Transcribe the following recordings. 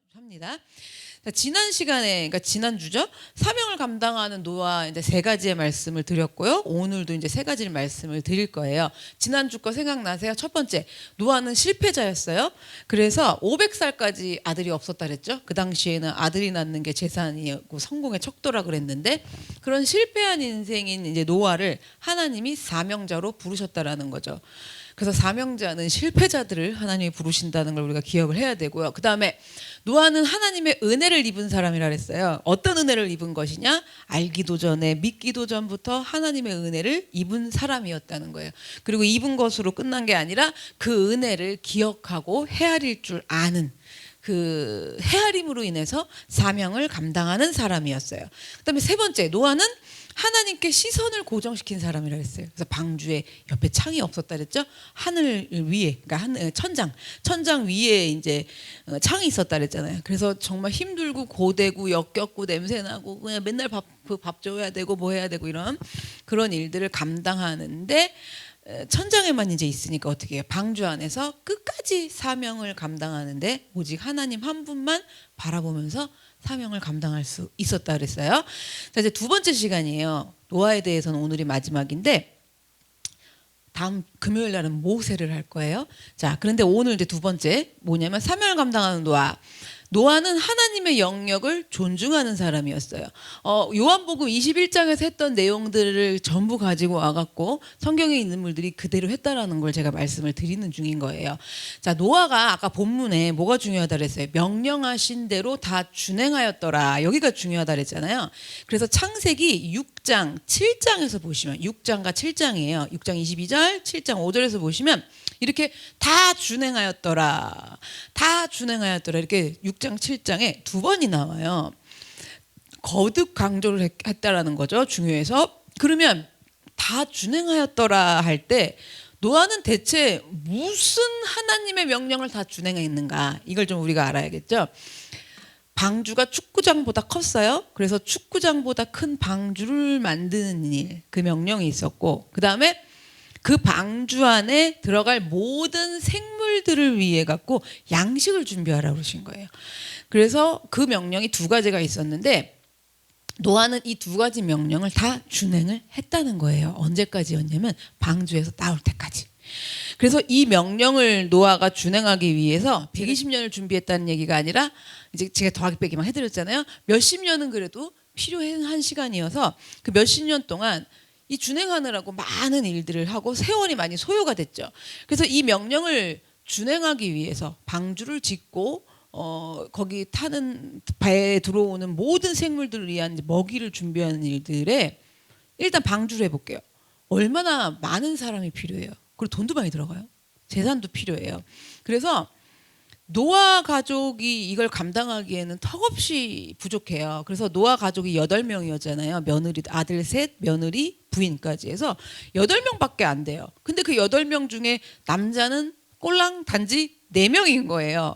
합니다. 지난 시간에, 그러니까 지난주죠. 사명을 감당하는 노아 이제 세 가지의 말씀을 드렸고요. 오늘도 이제 세 가지를 말씀을 드릴 거예요. 지난주 거 생각나세요? 첫 번째, 노아는 실패자였어요. 그래서 500살까지 아들이 없었다 그랬죠. 그 당시에는 아들이 낳는 게 재산이었고 성공의 척도라 그랬는데, 그런 실패한 인생인 이제 노아를 하나님이 사명자로 부르셨다라는 거죠. 그래서 사명자는 실패자들을 하나님이 부르신다는 걸 우리가 기억을 해야 되고요. 그 다음에 노아는 하나님의 은혜를 입은 사람이라 그랬어요. 어떤 은혜를 입은 것이냐? 알기도 전에 믿기도 전부터 하나님의 은혜를 입은 사람이었다는 거예요. 그리고 입은 것으로 끝난 게 아니라 그 은혜를 기억하고 헤아릴 줄 아는, 그 헤아림으로 인해서 사명을 감당하는 사람이었어요. 그다음에 세 번째, 노아는 하나님께 시선을 고정시킨 사람이라 했어요. 그래서 방주에 옆에 창이 없었다 그랬죠. 하늘 위에, 그러니까 천장 위에 이제 창이 있었다 그랬잖아요. 그래서 정말 힘들고 고되고 역겹고 냄새나고 그냥 맨날 밥 줘야 되고 뭐 해야 되고 이런 그런 일들을 감당하는데, 천장에만 이제 있으니까 어떻게 해요? 방주 안에서 끝까지 사명을 감당하는데 오직 하나님 한 분만 바라보면서 사명을 감당할 수 있었다 그랬어요. 자, 이제 두 번째 시간이에요. 노아에 대해서는 오늘이 마지막인데 다음 금요일 날은 모세를 할 거예요. 자, 그런데 오늘 이제 두 번째 뭐냐면 사명을 감당하는 노아. 노아는 하나님의 영역을 존중하는 사람이었어요. 요한복음 21장에서 했던 내용들을 전부 가지고 와갖고 성경에 있는 물들이 그대로 했다라는 걸 제가 말씀을 드리는 중인 거예요. 자, 노아가 아까 본문에 뭐가 중요하다 그랬어요? 명령하신 대로 다 준행하였더라. 여기가 중요하다 그랬잖아요. 그래서 창세기 6장 7장에서 보시면 6장과 7장이에요. 6장 22절 7장 5절에서 보시면 이렇게 다 준행하였더라. 다 준행하였더라. 이렇게 6장 7장에 두 번이 나와요. 거듭 강조를 했다라는 거죠. 중요해서. 그러면 다 준행하였더라 할 때 노아는 대체 무슨 하나님의 명령을 다 준행했는가? 이걸 좀 우리가 알아야겠죠. 방주가 축구장보다 컸어요. 그래서 축구장보다 큰 방주를 만드는 일, 그 명령이 있었고, 그 다음에 그 방주 안에 들어갈 모든 생물들을 위해 갖고 양식을 준비하라고 그러신 거예요. 그래서 그 명령이 두 가지가 있었는데 노아는 이 두 가지 명령을 다 준행을 했다는 거예요. 언제까지였냐면 방주에서 나올 때까지. 그래서 이 명령을 노아가 준행하기 위해서 120년을 준비했다는 얘기가 아니라, 이제 제가 더하기 빼기만 해드렸잖아요. 몇십 년은 그래도 필요한 시간이어서 그 몇십 년 동안 이 준행하느라고 많은 일들을 하고 세월이 많이 소요가 됐죠. 그래서 이 명령을 준행하기 위해서 방주를 짓고 거기 타는 배에 들어오는 모든 생물들을 위한 먹이를 준비하는 일들에 일단 방주를 해볼게요. 얼마나 많은 사람이 필요해요. 그리고 돈도 많이 들어가요. 재산도 필요해요. 그래서 노아 가족이 이걸 감당하기에는 턱없이 부족해요. 그래서 노아 가족이 8명이었잖아요. 며느리, 아들 셋, 며느리, 부인까지 해서 8명밖에 안 돼요. 근데 그 8명 중에 남자는 꼴랑 단지 4명인 거예요.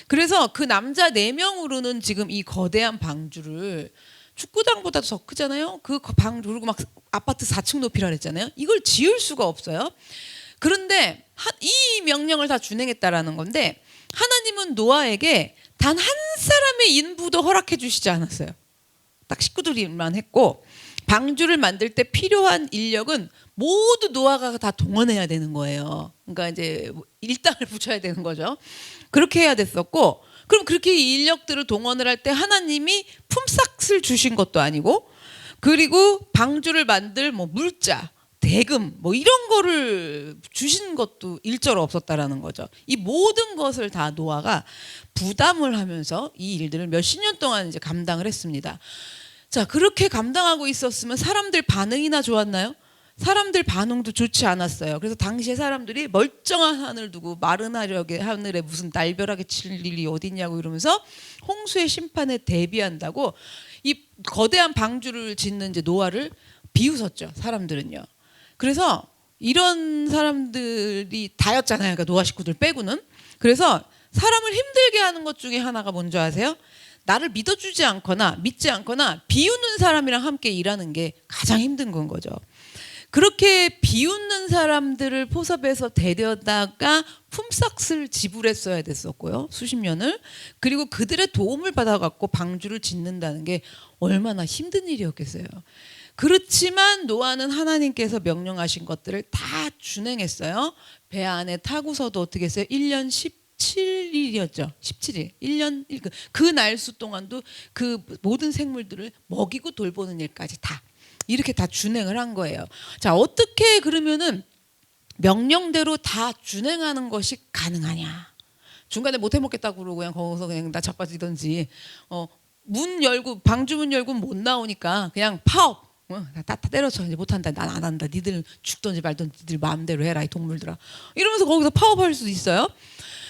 그래서 그 남자 4명으로는 지금 이 거대한 방주를, 축구장보다도 더 크잖아요. 그 방주, 그리고 막 아파트 4층 높이라 그랬잖아요. 이걸 지을 수가 없어요. 그런데 이 명령을 다 준행했다라는 건데, 하나님은 노아에게 단 한 사람의 인부도 허락해 주시지 않았어요. 딱 식구들만 했고, 방주를 만들 때 필요한 인력은 모두 노아가 다 동원해야 되는 거예요. 그러니까 이제 일당을 붙여야 되는 거죠. 그렇게 해야 됐었고, 그럼 그렇게 인력들을 동원을 할 때 하나님이 품삯을 주신 것도 아니고, 그리고 방주를 만들 뭐 물자, 대금 뭐 이런 거를 주신 것도 일절 없었다라는 거죠. 이 모든 것을 다 노아가 부담을 하면서 이 일들을 몇십 년 동안 이제 감당을 했습니다. 자, 그렇게 감당하고 있었으면 사람들 반응이나 좋았나요? 사람들 반응도 좋지 않았어요. 그래서 당시에 사람들이 멀쩡한 하늘 두고 마른 하늘에 무슨 날벼락에 칠 일이 어딨냐고 이러면서 홍수의 심판에 대비한다고 이 거대한 방주를 짓는 이제 노아를 비웃었죠. 사람들은요. 그래서 이런 사람들이 다였잖아요. 그러니까 노아 식구들 빼고는. 그래서 사람을 힘들게 하는 것 중에 하나가 뭔지 아세요? 나를 믿어주지 않거나 믿지 않거나 비웃는 사람이랑 함께 일하는 게 가장 힘든 건 거죠. 그렇게 비웃는 사람들을 포섭해서 데려다가 품삯을 지불했어야 됐었고요. 수십 년을. 그리고 그들의 도움을 받아갖고 방주를 짓는다는 게 얼마나 힘든 일이었겠어요. 그렇지만 노아는 하나님께서 명령하신 것들을 다 준행했어요. 배 안에 타고서도 어떻게 했어요? 1년 17일이었죠. 17일. 1년 그 날수 동안도 그 모든 생물들을 먹이고 돌보는 일까지 다 이렇게 다 준행을 한 거예요. 자, 어떻게 그러면은 명령대로 다 준행하는 것이 가능하냐? 중간에 못 해먹겠다고 그러고 그냥 거기서 그냥 나 자빠지던지 문 열고 방주문 열고 못 나오니까 그냥 파업 다 때려쳐 이제 못한다 난 안 한다 니들 죽던지 말던지 니들 마음대로 해라 이 동물들아 이러면서 거기서 파업할 수도 있어요.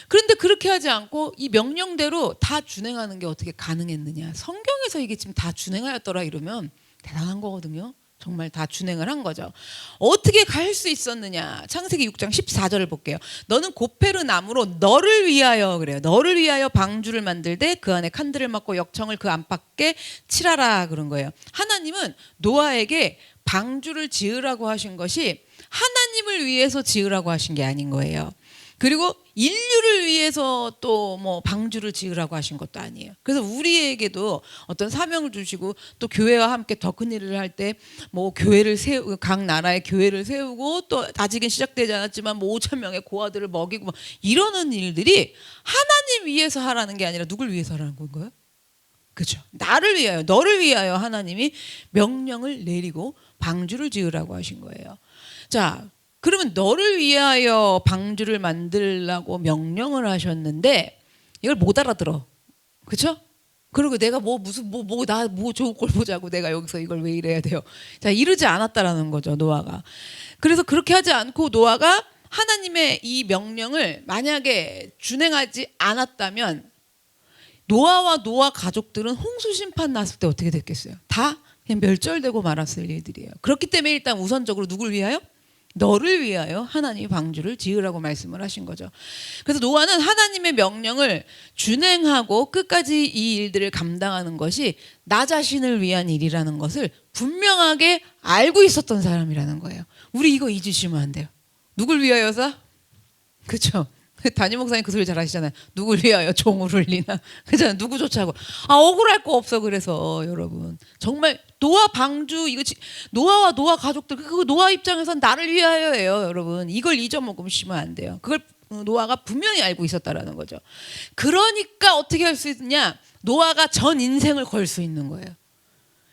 그런데 그렇게 하지 않고 이 명령대로 다 준행하는 게 어떻게 가능했느냐? 성경에서 이게 지금 다 준행하였더라 이러면 대단한 거거든요. 정말 다 준행을 한 거죠. 어떻게 갈 수 있었느냐? 창세기 6장 14절을 볼게요. 너는 고페르 나무로 너를 위하여 그래요. 너를 위하여 방주를 만들되 그 안에 칸들을 막고 역청을 그 안팎에 칠하라 그런 거예요. 하나님은 노아에게 방주를 지으라고 하신 것이 하나님을 위해서 지으라고 하신 게 아닌 거예요. 그리고 인류를 위해서 또 뭐 방주를 지으라고 하신 것도 아니에요. 그래서 우리에게도 어떤 사명을 주시고 또 교회와 함께 더 큰 일을 할 때 뭐 교회를 세우고 각 나라의 교회를 세우고 또 아직은 시작되지 않았지만 뭐 5천 명의 고아들을 먹이고 뭐 이러는 일들이 하나님 위해서 하라는 게 아니라 누굴 위해서 하라는 건가요? 그렇죠. 나를 위하여 너를 위하여 하나님이 명령을 내리고 방주를 지으라고 하신 거예요. 자, 그러면 너를 위하여 방주를 만들라고 명령을 하셨는데 이걸 못 알아들어. 그렇죠? 그리고 내가 뭐 좋은 걸 보자고 내가 여기서 이걸 왜 이래야 돼요. 자, 이러지 않았다라는 거죠, 노아가. 그래서 그렇게 하지 않고 노아가 하나님의 이 명령을 만약에 준행하지 않았다면 노아와 노아 가족들은 홍수 심판 났을 때 어떻게 됐겠어요? 다 그냥 멸절되고 말았을 일들이에요. 그렇기 때문에 일단 우선적으로 누굴 위하여? 너를 위하여 하나님이 방주를 지으라고 말씀을 하신 거죠. 그래서 노아는 하나님의 명령을 준행하고 끝까지 이 일들을 감당하는 것이 나 자신을 위한 일이라는 것을 분명하게 알고 있었던 사람이라는 거예요. 우리 이거 잊으시면 안 돼요. 누굴 위하여서? 그렇죠. 담임 목사님 그 소리 잘 하시잖아요. 누굴 위하여 종을 울리나. 그잖아요. 누구조차 하고. 억울할 거 없어. 그래서 여러분 정말 노아 방주 이거 노아와 노아 가족들 그거 노아 입장에선 나를 위하여예요. 여러분 이걸 잊어먹으시면 안 돼요. 그걸 노아가 분명히 알고 있었다라는 거죠. 그러니까 어떻게 할 수 있느냐? 노아가 전 인생을 걸 수 있는 거예요.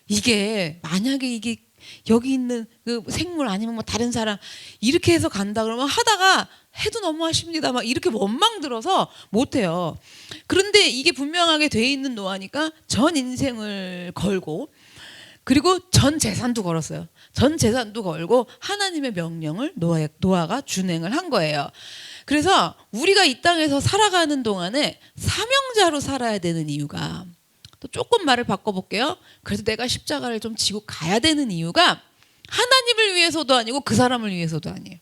이게 만약에 이게 여기 있는 그 생물 아니면 뭐 다른 사람 이렇게 해서 간다 그러면 하다가 해도 너무하십니다 막 이렇게 원망 들어서 못해요. 그런데 이게 분명하게 돼 있는 노아니까 전 인생을 걸고 그리고 전 재산도 걸었어요. 전 재산도 걸고 하나님의 명령을 노아가 준행을 한 거예요. 그래서 우리가 이 땅에서 살아가는 동안에 사명자로 살아야 되는 이유가 또 조금 말을 바꿔볼게요. 그래서 내가 십자가를 좀 지고 가야 되는 이유가 하나님을 위해서도 아니고 그 사람을 위해서도 아니에요.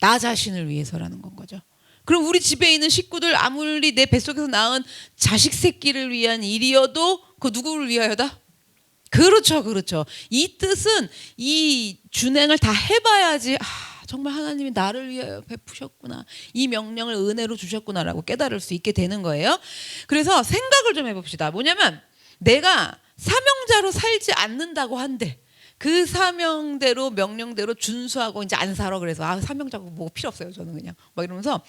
나 자신을 위해서라는 건 거죠. 그럼 우리 집에 있는 식구들 아무리 내 뱃속에서 낳은 자식 새끼를 위한 일이어도 그 누구를 위하여다? 그렇죠, 그렇죠. 이 뜻은 이 준행을 다 해봐야지 정말 하나님이 나를 위하여 베푸셨구나. 이 명령을 은혜로 주셨구나라고 깨달을 수 있게 되는 거예요. 그래서 생각을 좀 해봅시다. 뭐냐면 내가 사명자로 살지 않는다고 한들 그 사명대로 명령대로 준수하고 이제 안 살아. 그래서 사명자고 뭐 필요 없어요. 저는 그냥 막 이러면서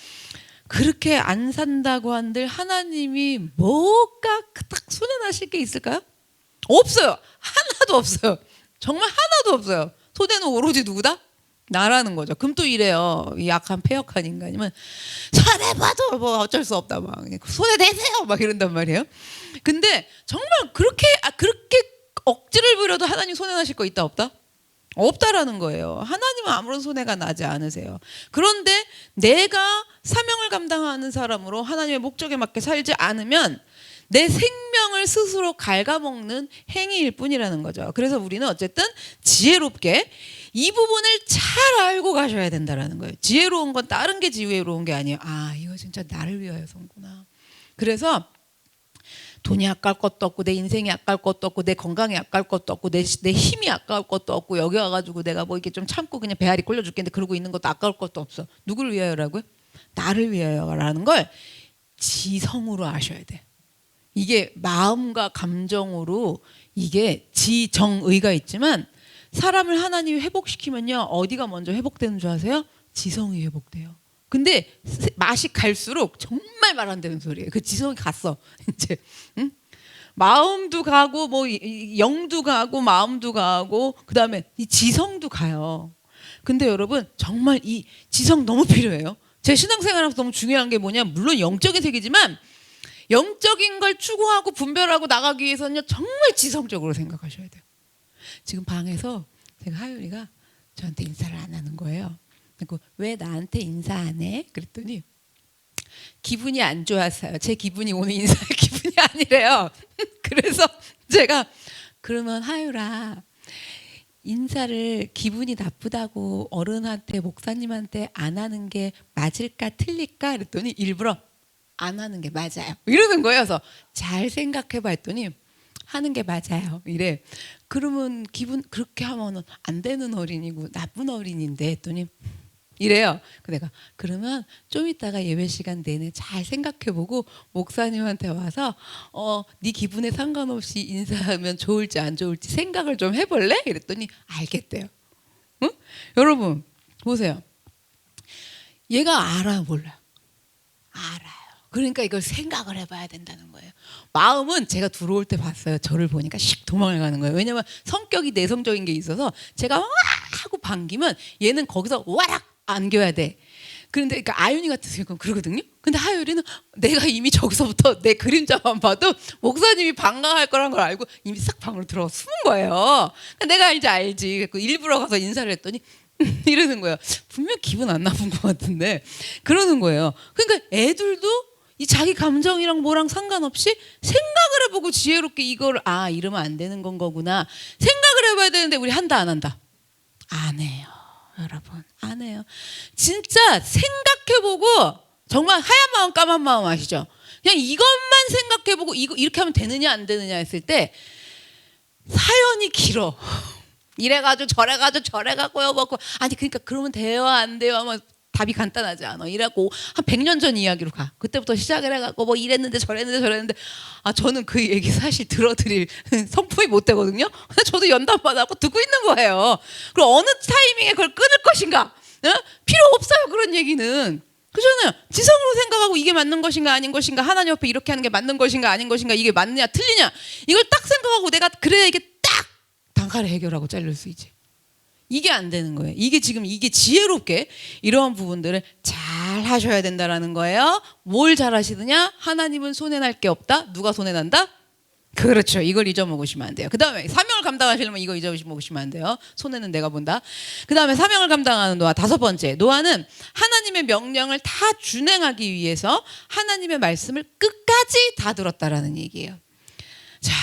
그렇게 안 산다고 한들 하나님이 뭐가 딱 손에 나실 게 있을까요? 없어요. 하나도 없어요. 정말 하나도 없어요. 손에는 오로지 누구다? 나라는 거죠. 그럼 또 이래요. 이 약한 패역한 인간이면 손에 봐도 뭐 어쩔 수 없다 막 손에 대세요 막 이런단 말이에요. 근데 정말 그렇게 억지를 부려도 하나님 손해 나실 거 있다 없다? 없다라는 거예요. 하나님은 아무런 손해가 나지 않으세요. 그런데 내가 사명을 감당하는 사람으로 하나님의 목적에 맞게 살지 않으면 내 생명을 스스로 갉아먹는 행위일 뿐이라는 거죠. 그래서 우리는 어쨌든 지혜롭게 이 부분을 잘 알고 가셔야 된다라는 거예요. 지혜로운 건 다른 게 지혜로운 게 아니에요. 이거 진짜 나를 위하여서구나. 그래서 돈이 아까울 것도 없고 내 인생이 아까울 것도 없고 내 건강이 아까울 것도 없고 내 힘이 아까울 것도 없고 여기 와가지고 내가 뭐 이렇게 좀 참고 그냥 배앓이 꼴려 죽겠는데 그러고 있는 것도 아까울 것도 없어. 누구를 위하여라고요? 나를 위하여라는 걸 지성으로 아셔야 돼. 이게 마음과 감정으로 이게 지정의가 있지만 사람을 하나님이 회복시키면요 어디가 먼저 회복되는 줄 아세요? 지성이 회복돼요. 근데 맛이 갈수록 정말 말 안 되는 소리예요. 그 지성이 갔어 이제. 응? 마음도 가고 뭐 영도 가고 마음도 가고 그 다음에 이 지성도 가요. 근데 여러분 정말 이 지성 너무 필요해요. 제 신앙생활하면서 너무 중요한 게 뭐냐, 물론 영적인 세계지만 영적인 걸 추구하고 분별하고 나가기 위해서는요 정말 지성적으로 생각하셔야 돼요. 지금 방에서 제가 하율이가 저한테 인사를 안 하는 거예요. 왜 나한테 인사 안 해? 그랬더니 기분이 안 좋았어요. 제 기분이 오늘 인사할 기분이 아니래요. 그래서 제가 그러면 하율아 인사를 기분이 나쁘다고 어른한테 목사님한테 안 하는 게 맞을까 틀릴까? 그랬더니 일부러 안 하는 게 맞아요 이러는 거예요. 그래서 잘 생각해봐 했더니 하는 게 맞아요 이래. 그러면 기분 그렇게 하면은 안 되는 어린이고 나쁜 어린인데 했더니 이래요. 내가 그러면 좀 이따가 예배 시간 내내 잘 생각해보고 목사님한테 와서 네 기분에 상관없이 인사하면 좋을지 안 좋을지 생각을 좀 해볼래? 이랬더니 알겠대요. 응? 여러분 보세요. 얘가 알아요 몰라요? 알아요. 그러니까 이걸 생각을 해봐야 된다는 거예요. 마음은 제가 들어올 때 봤어요. 저를 보니까 씩 도망을 가는 거예요. 왜냐면 성격이 내성적인 게 있어서 제가 와 하고 반기면 얘는 거기서 와락 안겨야 돼. 그런데 그러니까 아윤이 같은 경우는 그러거든요. 근데 하율이는 내가 이미 저기서부터 내 그림자만 봐도 목사님이 반가워할 거란 걸 알고 이미 싹 방으로 들어가 숨은 거예요. 그러니까 내가 이제 알지. 일부러 가서 인사를 했더니 이러는 거예요. 분명 기분 안 나쁜 것 같은데 그러는 거예요. 그러니까 애들도 이 자기 감정이랑 뭐랑 상관없이 생각을 해보고 지혜롭게 이걸 이러면 안 되는 건 거구나 생각을 해봐야 되는데 우리 한다 안 한다? 안 해요. 여러분 안 해요. 진짜 생각해보고 정말 하얀 마음 까만 마음 아시죠? 그냥 이것만 생각해보고 이거 이렇게 하면 되느냐 안 되느냐 했을 때 사연이 길어. 이래가지고 저래가고요 먹고 아니 그러니까 그러면 돼요 안 돼요 하면 답이 간단하지 않아. 이래갖고 한 100년 전 이야기로 가. 그때부터 시작을 해갖고 뭐 이랬는데 저랬는데 저는 그 얘기 사실 들어드릴 성품이 못 되거든요. 근데 저도 연단 받아갖고 듣고 있는 거예요. 그럼 어느 타이밍에 그걸 끊을 것인가? 필요 없어요 그런 얘기는. 그잖아요. 지성으로 생각하고 이게 맞는 것인가 아닌 것인가, 하나님 옆에 이렇게 하는 게 맞는 것인가 아닌 것인가, 이게 맞느냐 틀리냐 이걸 딱 생각하고 내가 그래야 이게 딱 단칼에 해결하고 자를 수 있지. 이게 안 되는 거예요. 이게 지금 이게 지혜롭게 이러한 부분들을 잘 하셔야 된다라는 거예요. 뭘 잘 하시느냐? 하나님은 손해날 게 없다. 누가 손해난다? 그렇죠. 이걸 잊어먹으시면 안 돼요. 그 다음에 사명을 감당하시려면 이거 잊어먹으시면 안 돼요. 손해는 내가 본다. 그 다음에 사명을 감당하는 노아. 5번째, 노아는 하나님의 명령을 다 준행하기 위해서 하나님의 말씀을 끝까지 다 들었다라는 얘기예요. 자,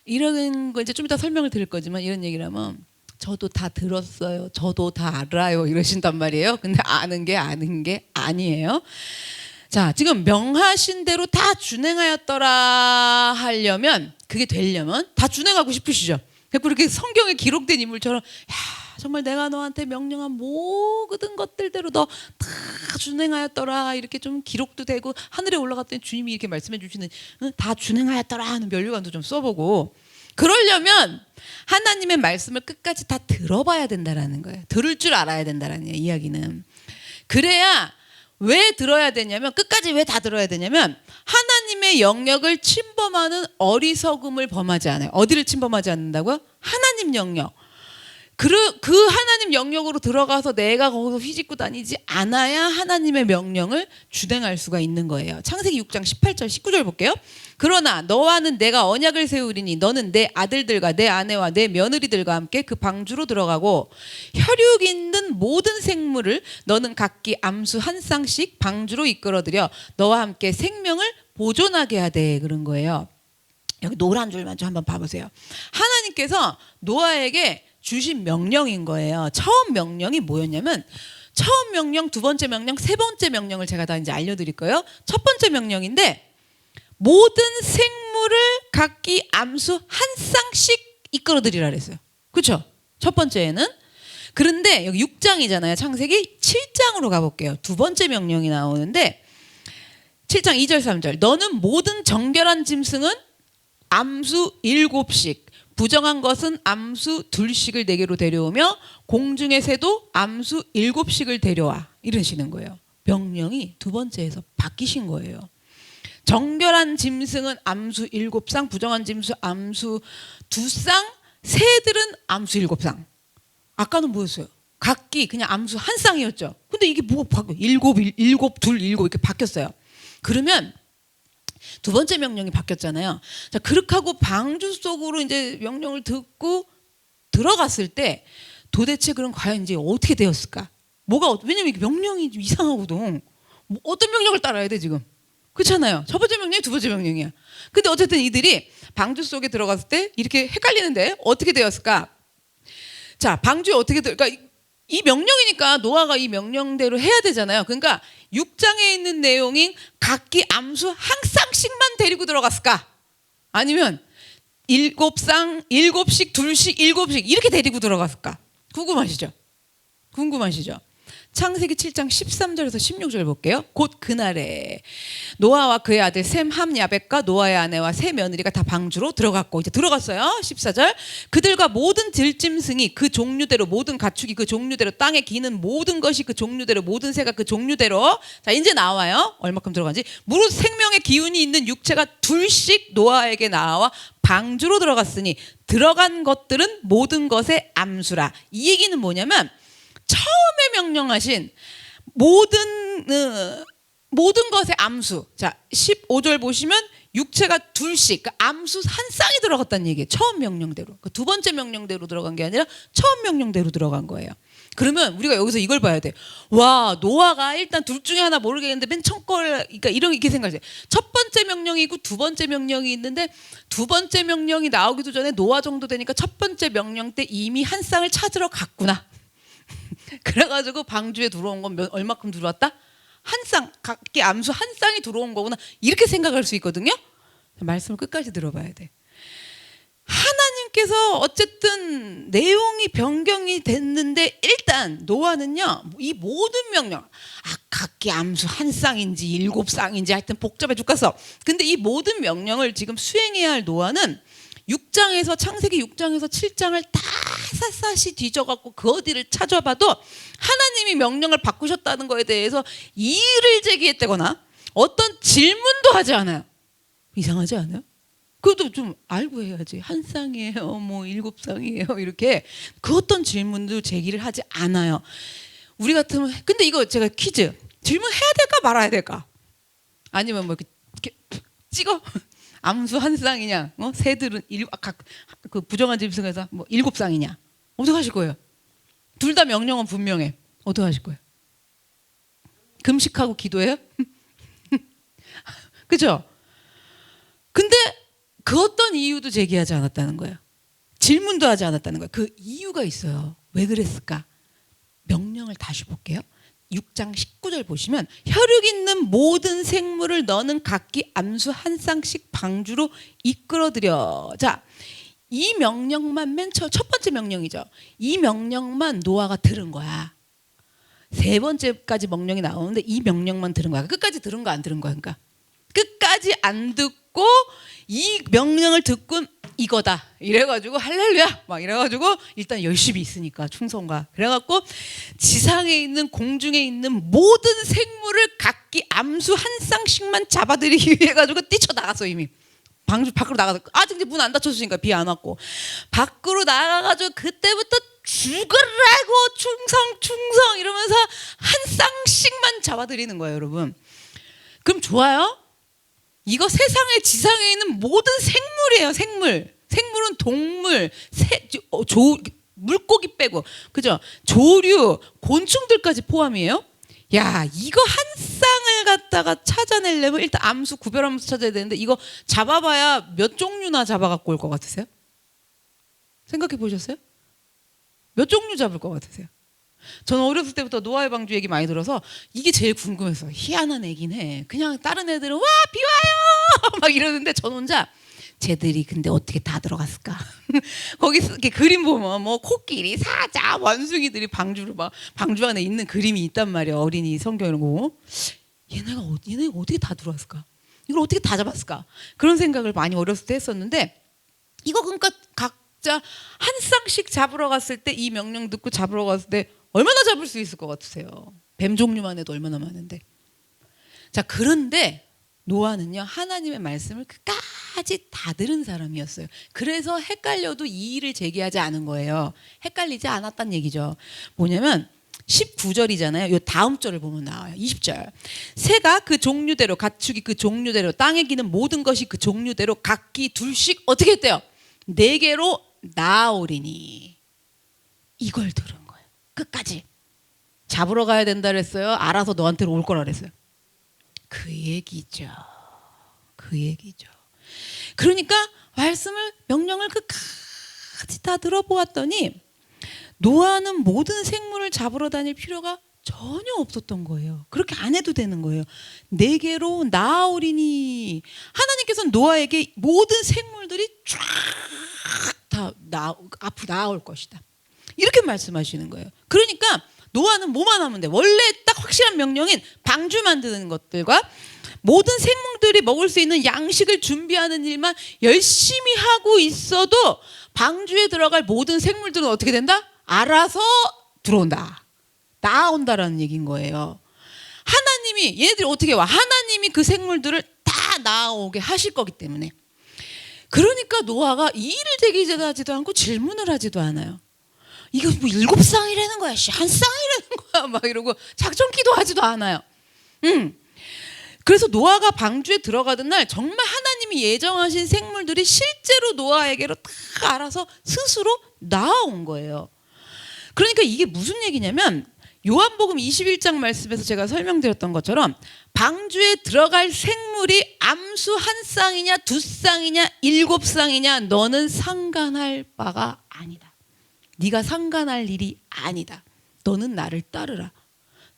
이런 거 이제 좀 이따 설명을 드릴 거지만 이런 얘기를 하면 저도 다 들었어요. 저도 다 알아요. 이러신단 말이에요. 근데 아는 게 아니에요. 자, 지금 명하신 대로 다 준행하였더라 하려면, 그게 되려면 다 준행하고 싶으시죠? 그렇게 성경에 기록된 인물처럼 정말 내가 너한테 명령한 모든 것들대로 너 다 준행하였더라 이렇게 좀 기록도 되고 하늘에 올라갔더니 주님이 이렇게 말씀해 주시는 다 준행하였더라 하는 면류관도 좀 써보고, 그러려면 하나님의 말씀을 끝까지 다 들어봐야 된다라는 거예요. 들을 줄 알아야 된다라는 이야기는. 그래야 왜 들어야 되냐면, 끝까지 왜 다 들어야 되냐면 하나님의 영역을 침범하는 어리석음을 범하지 않아요. 어디를 침범하지 않는다고요? 하나님 영역. 그 하나님 영역으로 들어가서 내가 거기서 휘짓고 다니지 않아야 하나님의 명령을 준행할 수가 있는 거예요. 창세기 6장 18절 19절 볼게요. 그러나 너와는 내가 언약을 세우리니 너는 내 아들들과 내 아내와 내 며느리들과 함께 그 방주로 들어가고 혈육 있는 모든 생물을 너는 각기 암수 한 쌍씩 방주로 이끌어들여 너와 함께 생명을 보존하게 하되, 그런 거예요. 여기 노란 줄만 좀 한번 봐보세요. 하나님께서 노아에게 주신 명령인 거예요. 처음 명령이 뭐였냐면, 처음 명령, 두 번째 명령, 세 번째 명령을 제가 다 이제 알려드릴 거예요. 첫 번째 명령인데 모든 생물을 각기 암수 한 쌍씩 이끌어들이라 그랬어요. 그렇죠? 첫 번째에는. 그런데 여기 6장이잖아요. 창세기 7장으로 가볼게요. 두 번째 명령이 나오는데 7장 2절 3절 너는 모든 정결한 짐승은 암수 7씩 부정한 것은 암수 2씩을 내게로 데려오며 공중의 새도 암수 7씩을 데려와 이러시는 거예요. 명령이 두 번째에서 바뀌신 거예요. 정결한 짐승은 암수 7쌍, 부정한 짐승 암수 2쌍, 새들은 암수 7쌍. 아까는 뭐였어요? 각기 그냥 암수 한 쌍이었죠. 근데 이게 뭐가 바뀌어? 7, 2, 7 이렇게 바뀌었어요. 그러면 두 번째 명령이 바뀌었잖아요. 자, 그렇게 하고 방주 속으로 이제 명령을 듣고 들어갔을 때 도대체 그럼 과연 이제 어떻게 되었을까? 왜냐면 이게 명령이 좀 이상하거든. 뭐 어떤 명령을 따라야 돼 지금? 그렇잖아요. 첫 번째 명령이 두 번째 명령이야. 근데 어쨌든 이들이 방주 속에 들어갔을 때 이렇게 헷갈리는데 어떻게 되었을까? 자, 방주에 어떻게 그러니까 이 명령이니까 노아가 이 명령대로 해야 되잖아요. 그러니까 6장에 있는 내용인 각기 암수 한 쌍씩만 데리고 들어갔을까? 아니면 7쌍, 7씩, 2씩, 7씩 이렇게 데리고 들어갔을까? 궁금하시죠? 창세기 7장 13절에서 16절 볼게요. 곧 그날에 노아와 그의 아들 셈, 함, 야벳과 노아의 아내와 세 며느리가 다 방주로 들어갔고 이제 들어갔어요. 14절 그들과 모든 들짐승이 그 종류대로 모든 가축이 그 종류대로 땅에 기는 모든 것이 그 종류대로 모든 새가 그 종류대로 자 이제 나와요. 얼마큼 들어간지 무릇 생명의 기운이 있는 육체가 2씩 노아에게 나와 방주로 들어갔으니 들어간 것들은 모든 것의 암수라. 이 얘기는 뭐냐면 처음에 명령하신 모든 것의 암수. 자, 15절 보시면 육체가 2씩, 그러니까 암수 한 쌍이 들어갔다는 얘기예요. 처음 명령대로. 그 두 번째 명령대로 들어간 게 아니라 처음 명령대로 들어간 거예요. 그러면 우리가 여기서 이걸 봐야 돼. 와, 노아가 일단 둘 중에 하나 모르겠는데 맨 처음 걸, 그러니까 이렇게 생각해. 첫 번째 명령이 있고 두 번째 명령이 있는데 두 번째 명령이 나오기도 전에 노아 정도 되니까 첫 번째 명령 때 이미 한 쌍을 찾으러 갔구나. 그래가지고 방주에 들어온 건 얼마큼 들어왔다? 한 쌍, 각기 암수 한 쌍이 들어온 거구나. 이렇게 생각할 수 있거든요. 말씀을 끝까지 들어봐야 돼. 하나님께서 어쨌든 내용이 변경이 됐는데 일단 노아는요 이 모든 명령 각기 암수 한 쌍인지 7쌍인지 하여튼 복잡해 죽겠어. 근데 이 모든 명령을 지금 수행해야 할 노아는 6장에서 창세기 6장에서 7장을 다 샅샅이 뒤져갖고 그 어디를 찾아봐도 하나님이 명령을 바꾸셨다는 거에 대해서 이의를 제기했다거나 어떤 질문도 하지 않아요. 이상하지 않아요? 그것도 좀 알고 해야지. 한 쌍이에요, 뭐 7쌍이에요 이렇게 그 어떤 질문도 제기를 하지 않아요. 우리 같으면 근데 이거 제가 퀴즈 질문해야 될까 말아야 될까? 아니면 뭐 이렇게 찍어 암수 한 쌍이냐? 새들은 그 부정한 짐승에서 뭐 7쌍이냐? 어떻게 하실 거예요? 둘 다 명령은 분명해. 어떻게 하실 거예요? 금식하고 기도해요? 그죠? 근데 그 어떤 이유도 제기하지 않았다는 거예요. 질문도 하지 않았다는 거예요. 그 이유가 있어요. 왜 그랬을까? 명령을 다시 볼게요. 6장 19절 보시면 혈육 있는 모든 생물을 너는 각기 암수 한 쌍씩 방주로 이끌어들여. 자, 이 명령만 맨 첫 번째 명령이죠. 이 명령만 노아가 들은 거야. 세 번째까지 명령이 나오는데 이 명령만 들은 거야. 끝까지 들은 거 안 들은 거야. 그러니까 끝까지 안 듣고 이 명령을 듣고 이거다 이래가지고 할렐루야 막 이래가지고 일단 열심히 있으니까 충성과 그래갖고 지상에 있는 공중에 있는 모든 생물을 각기 암수 한 쌍씩만 잡아들이기 위해 가지고 뛰쳐나갔어. 이미 방주 밖으로 나가서 아직 이제 문 안 닫혔으니까 비 안 왔고 밖으로 나가가지고 그때부터 죽으라고 충성 이러면서 한 쌍씩만 잡아들이는 거예요. 여러분 그럼 좋아요? 이거 세상에 지상에 있는 모든 생물이에요. 생물은 동물, 물고기 빼고 그죠? 조류, 곤충들까지 포함이에요. 야 이거 한 쌍을 갖다가 찾아내려면 일단 암수 구별하면서 찾아야 되는데 이거 잡아봐야 몇 종류나 잡아갖고 올 것 같으세요? 생각해 보셨어요? 몇 종류 잡을 것 같으세요? 저는 어렸을 때부터 노아의 방주 얘기 많이 들어서 이게 제일 궁금했어요. 희한한 애긴 해. 그냥 다른 애들은 와 비 와요 막 막 이러는데 전 혼자 쟤들이 근데 어떻게 다 들어갔을까? 거기 이렇게 그림 보면 뭐 코끼리, 사자, 원숭이들이 방주 안에 있는 그림이 있단 말이야. 어린이 성경 이런 거. 얘네가 어떻게 다 들어왔을까? 이걸 어떻게 다 잡았을까? 그런 생각을 많이 어렸을 때 했었는데 이거 그러니까 각자 한 쌍씩 잡으러 갔을 때 이 명령 듣고 잡으러 갔을 때 얼마나 잡을 수 있을 것 같으세요? 뱀 종류만 해도 얼마나 많은데. 자, 그런데 노아는요 하나님의 말씀을 끝까지 다 들은 사람이었어요. 그래서 헷갈려도 이의를 제기하지 않은 거예요. 헷갈리지 않았단 얘기죠. 뭐냐면 19절이잖아요. 요 다음 절을 보면 나와요. 20절. 새가 그 종류대로, 가축이 그 종류대로, 땅에 기는 모든 것이 그 종류대로 각기 둘씩 어떻게 했대요? 4개로 나아오리니. 이걸 들은 거예요. 끝까지. 잡으러 가야 된다 그랬어요? 알아서 너한테로 올 거라 그랬어요? 그 얘기죠. 그 얘기죠. 그러니까 명령을 끝까지 다 들어보았더니 노아는 모든 생물을 잡으러 다닐 필요가 전혀 없었던 거예요. 그렇게 안 해도 되는 거예요. 4개로 나아오리니. 하나님께서는 노아에게 모든 생물들이 쫙 다 앞으로 나아올 것이다. 이렇게 말씀하시는 거예요. 그러니까 노아는 뭐만 하면 돼. 원래 딱 확실한 명령인 방주 만드는 것들과 모든 생물들이 먹을 수 있는 양식을 준비하는 일만 열심히 하고 있어도 방주에 들어갈 모든 생물들은 어떻게 된다? 알아서 들어온다. 나아온다라는 얘기인 거예요. 하나님이 얘네들이 어떻게 와? 하나님이 그 생물들을 다 나아오게 하실 거기 때문에. 그러니까 노아가 이 일을 제기하지도 않고 질문을 하지도 않아요. 이거 뭐 7쌍이라는 거야, 한 쌍이라는 거야, 막 이러고 작전기도 하지도 않아요. 그래서 노아가 방주에 들어가던 날 정말 하나님이 예정하신 생물들이 실제로 노아에게로 다 알아서 스스로 나아온 거예요. 그러니까 이게 무슨 얘기냐면 요한복음 21장 말씀에서 제가 설명드렸던 것처럼 방주에 들어갈 생물이 암수 한 쌍이냐 두 쌍이냐 7쌍이냐 너는 상관할 바가 아니다. 네가 상관할 일이 아니다. 너는 나를 따르라.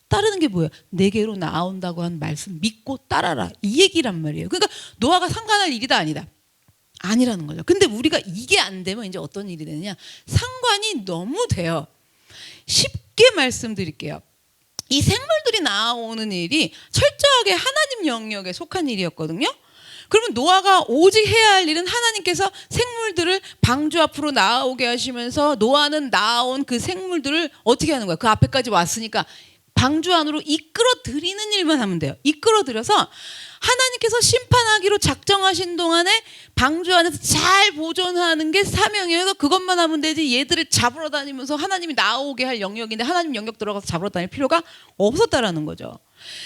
따르는 게 뭐예요? 4개로 나온다고 한 말씀 믿고 따라라. 이 얘기란 말이에요. 그러니까 노아가 상관할 일이다 아니다. 아니라는 거죠. 근데 우리가 이게 안 되면 이제 어떤 일이 되느냐? 상관이 너무 돼요. 쉽게 말씀드릴게요. 이 생물들이 나오는 일이 철저하게 하나님 영역에 속한 일이었거든요. 그러면 노아가 오직 해야 할 일은 하나님께서 생물들을 방주 앞으로 나아오게 하시면서 노아는 나아온 그 생물들을 어떻게 하는 거야? 그 앞에까지 왔으니까 방주 안으로 이끌어 들이는 일만 하면 돼요. 이끌어 들여서 하나님께서 심판하기로 작정하신 동안에 방주 안에서 잘 보존하는 게 사명이어서 그것만 하면 되지 얘들을 잡으러 다니면서 하나님이 나오게 할 영역인데 하나님 영역 들어가서 잡으러 다닐 필요가 없었다라는 거죠.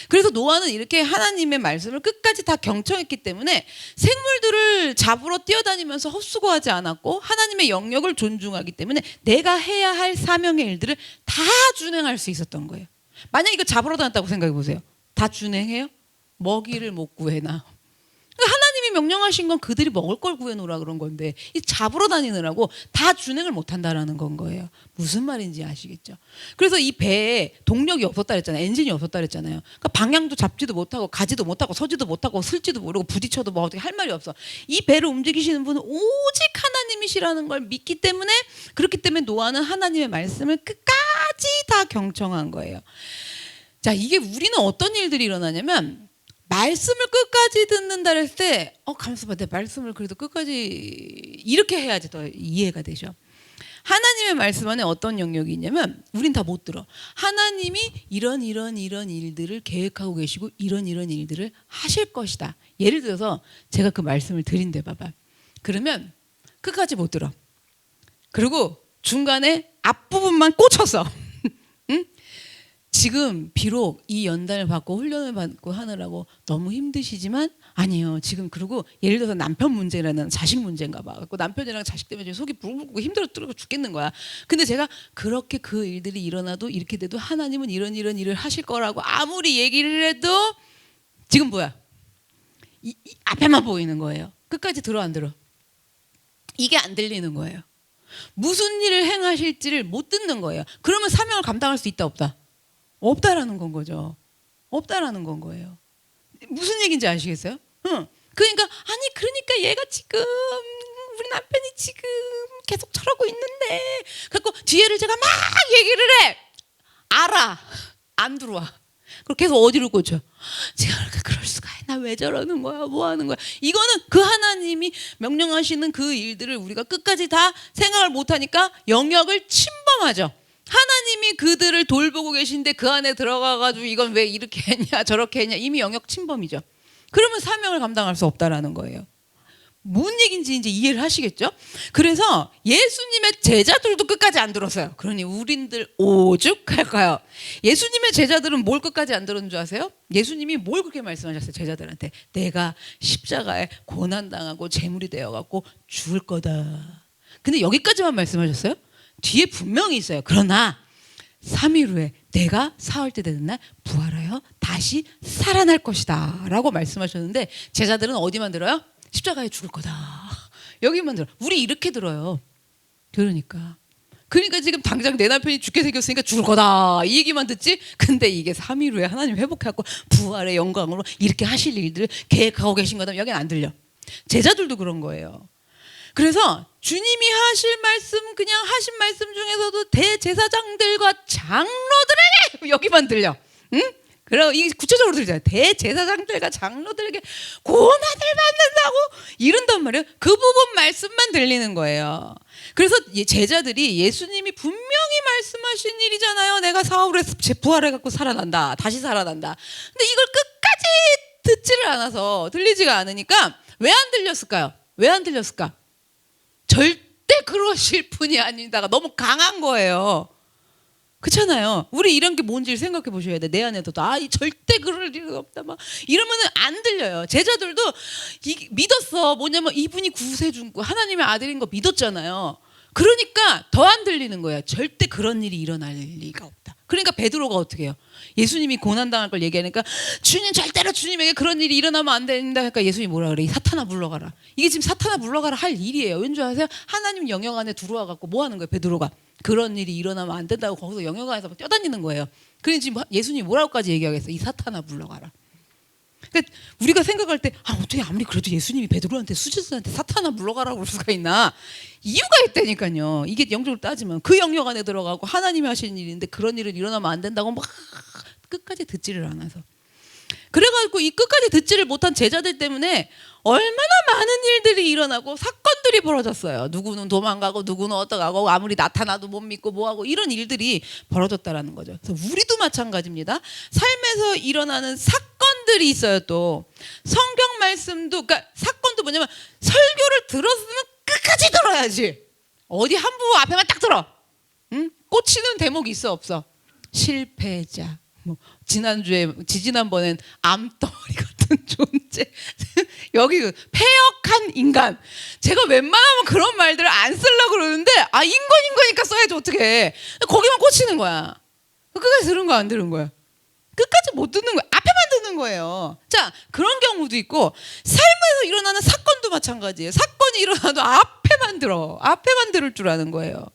그래서 노아는 이렇게 하나님의 말씀을 끝까지 다 경청했기 때문에 생물들을 잡으러 뛰어다니면서 헛수고하지 않았고 하나님의 영역을 존중하기 때문에 내가 해야 할 사명의 일들을 다 준행할 수 있었던 거예요. 만약 이거 잡으러 다녔다고 생각해 보세요. 다 준행해요? 먹이를 못 구해나. 하나님이 명령하신 건 그들이 먹을 걸 구해놓으라 그런 건데 이 잡으러 다니느라고 다 준행을 못한다라는 건 거예요. 무슨 말인지 아시겠죠? 그래서 이 배에 동력이 없었다 그랬잖아요. 엔진이 없었다 그랬잖아요. 그러니까 방향도 잡지도 못하고 가지도 못하고 서지도 못하고 쓸지도 모르고 부딪혀도 뭐 어떻게 할 말이 없어. 이 배를 움직이시는 분은 오직 하나님이시라는 걸 믿기 때문에 그렇기 때문에 노아는 하나님의 말씀을 끝까지 다 경청한 거예요. 자, 이게 우리는 어떤 일들이 일어나냐면 말씀을 끝까지 듣는다 했을 때 가만있어 봐. 내 말씀을 그래도 끝까지 이렇게 해야지 더 이해가 되죠. 하나님의 말씀 안에 어떤 영역이 있냐면 우린 다 못 들어. 하나님이 이런 일들을 계획하고 계시고 이런 일들을 하실 것이다. 예를 들어서 제가 그 말씀을 드린대 봐봐. 그러면 끝까지 못 들어. 그리고 중간에 앞부분만 꽂혔어. 응? 지금 비록 이 연단을 받고 훈련을 받고 하느라고 너무 힘드시지만 아니에요. 지금 그리고 예를 들어서 남편 문제라는 자식 문제인가 봐. 그리고 남편이랑 자식 때문에 속이 부르고 힘들어 죽겠는 거야. 근데 제가 그렇게 그 일들이 일어나도 이렇게 돼도 하나님은 이런 일을 하실 거라고 아무리 얘기를 해도 지금 뭐야? 이 앞에만 보이는 거예요. 끝까지 들어 안 들어? 이게 안 들리는 거예요. 무슨 일을 행하실지를 못 듣는 거예요. 그러면 사명을 감당할 수 있다 없다? 없다라는 건 거죠. 없다라는 건 거예요. 무슨 얘기인지 아시겠어요? 그러니까 얘가 지금 우리 남편이 지금 계속 저러고 있는데, 그래서 뒤에를 제가 막 얘기를 해. 알아. 안 들어와. 그리고 계속 어디를 꽂혀? 제가 그럴 수가 있나? 왜 저러는 거야? 뭐 하는 거야? 이거는 그 하나님이 명령하시는 그 일들을 우리가 끝까지 다 생각을 못하니까 영역을 침범하죠. 하나님이 그들을 돌보고 계신데 그 안에 들어가가지고 이건 왜 이렇게 했냐 저렇게 했냐, 이미 영역 침범이죠. 그러면 사명을 감당할 수 없다라는 거예요. 뭔 얘기인지 이제 이해를 하시겠죠? 그래서 예수님의 제자들도 끝까지 안 들었어요. 그러니 우린들 오죽할까요? 예수님의 제자들은 뭘 끝까지 안 들었는 줄 아세요? 예수님이 뭘 그렇게 말씀하셨어요? 제자들한테 내가 십자가에 고난당하고 재물이 되어갖고 죽을 거다. 근데 여기까지만 말씀하셨어요? 뒤에 분명히 있어요. 그러나 3일 후에 내가 사흘 때 되는 날 부활하여 다시 살아날 것이다 라고 말씀하셨는데, 제자들은 어디만 들어요? 십자가에 죽을 거다. 여기만 들어. 우리 이렇게 들어요. 그러니까 지금 당장 내 남편이 죽게 생겼으니까 죽을 거다 이 얘기만 듣지. 근데 이게 3일 후에 하나님 회복해갖고 부활의 영광으로 이렇게 하실 일들을 계획하고 계신 거다, 여기는 안 들려. 제자들도 그런 거예요. 그래서 주님이 하실 말씀, 그냥 하신 말씀 중에서도 대제사장들과 장로들에게 여기만 들려. 응? 그리고 이게 구체적으로 들리잖아요. 대제사장들과 장로들에게 고난을 받는다고 이런단 말이에요. 그 부분 말씀만 들리는 거예요. 그래서 제자들이 예수님이 분명히 말씀하신 일이잖아요. 내가 사흘에 부활해갖고 살아난다, 다시 살아난다. 근데 이걸 끝까지 듣지를 않아서, 들리지가 않으니까 왜 안 들렸을까요? 왜 안 들렸을까? 절대 그러실 분이 아니다가 너무 강한 거예요. 그렇잖아요. 우리 이런 게 뭔지를 생각해 보셔야 돼. 내 안에도 절대 그럴 리가 없다 막 이러면은 안 들려요. 제자들도 믿었어. 뭐냐면 이분이 구세주고 하나님의 아들인 거 믿었잖아요. 그러니까 더 안 들리는 거예요. 절대 그런 일이 일어날 리가 없다. 그러니까 베드로가 어떻게 해요? 예수님이 고난당할 걸 얘기하니까 주님, 절대로 주님에게 그런 일이 일어나면 안 된다. 그러니까 예수님이 뭐라 그래? 이 사탄아 물러가라. 이게 지금 사탄아 물러가라 할 일이에요. 왠지 아세요? 하나님 영역 안에 들어와 갖고 뭐 하는 거예요? 베드로가 그런 일이 일어나면 안 된다고 거기서 영역 안에서 뛰어다니는 거예요. 그러니 지금 예수님이 뭐라고까지 얘기하겠어요? 이 사탄아 물러가라. 그러니까 우리가 생각할 때 어떻게 아무리 그래도 예수님이 베드로한테 수제자한테 사탄아 물러가라고 그럴 수가 있나? 이유가 있다니까요. 이게 영적으로 따지면 그 영역 안에 들어가고 하나님이 하시는 일인데 그런 일은 일어나면 안 된다고 막 끝까지 듣지를 않아서, 그래가지고 이 끝까지 듣지를 못한 제자들 때문에 얼마나 많은 일들이 일어나고 사건들이 벌어졌어요. 누구는 도망가고 누구는 어떡하고 아무리 나타나도 못 믿고 뭐하고 이런 일들이 벌어졌다라는 거죠. 그래서 우리도 마찬가지입니다. 삶에서 일어나는 사건들이 있어요. 또 성경 말씀도, 그러니까 사건도 뭐냐면 설교를 들었으면 끝까지 들어야지. 어디 한 부분 앞에만 딱 들어. 응? 꽂히는 대목이 있어 없어? 실패자. 뭐 지난번엔 암덩어리 같은 존재, 여기 폐역한 인간. 제가 웬만하면 그런 말들을 안 쓰려고 그러는데 인권이니까 써야지 어떡해. 거기만 꽂히는 거야. 끝까지 들은 거야 안 들은 거야? 끝까지 못 듣는 거야. 앞에만 듣는 거예요. 자, 그런 경우도 있고 삶에서 일어나는 사건도 마찬가지예요. 사건이 일어나도 앞에만 들을 줄 아는 거예요.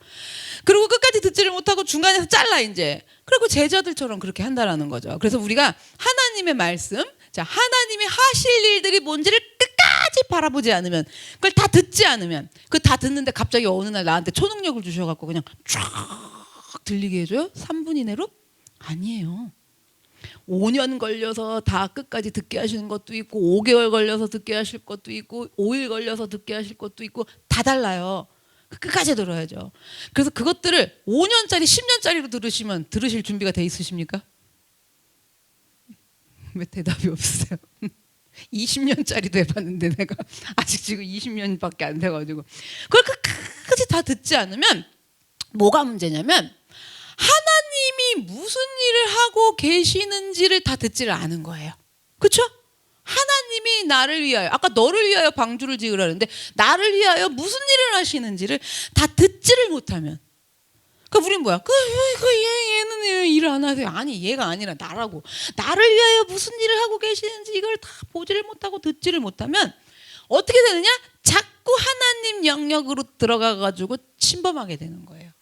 그리고 끝까지 듣지를 못하고 중간에서 잘라 이제. 그리고 제자들처럼 그렇게 한다라는 거죠. 그래서 우리가 하나님의 말씀, 자, 하나님이 하실 일들이 뭔지를 끝까지 바라보지 않으면, 그걸 다 듣지 않으면, 그 다 듣는데 갑자기 어느 날 나한테 초능력을 주셔갖고 그냥 쫙 들리게 해줘요? 3분 이내로? 아니에요. 5년 걸려서 다 끝까지 듣게 하시는 것도 있고 5개월 걸려서 듣게 하실 것도 있고 5일 걸려서 듣게 하실 것도 있고 다 달라요. 끝까지 들어야죠. 그래서 그것들을 5년짜리 10년짜리로 들으실 준비가 돼 있으십니까? 왜 대답이 없으세요? 20년짜리도 해봤는데 내가 아직 지금 20년밖에 안 돼가지고 그걸 끝까지 다 듣지 않으면 뭐가 문제냐면 하나님이 무슨 일을 하고 계시는지를 다 듣지를 않은 거예요. 그렇죠? 하나님이 나를 위하여, 아까 너를 위하여 방주를 지으라는데 나를 위하여 무슨 일을 하시는지를 다 듣지를 못하면, 그러니까 우린 뭐야? 얘는 일을 안 하세요. 아니, 얘가 아니라 나라고. 나를 위하여 무슨 일을 하고 계시는지 이걸 다 보지를 못하고 듣지를 못하면 어떻게 되느냐? 자꾸 하나님 영역으로 들어가가지고 침범하게 되는 거예요.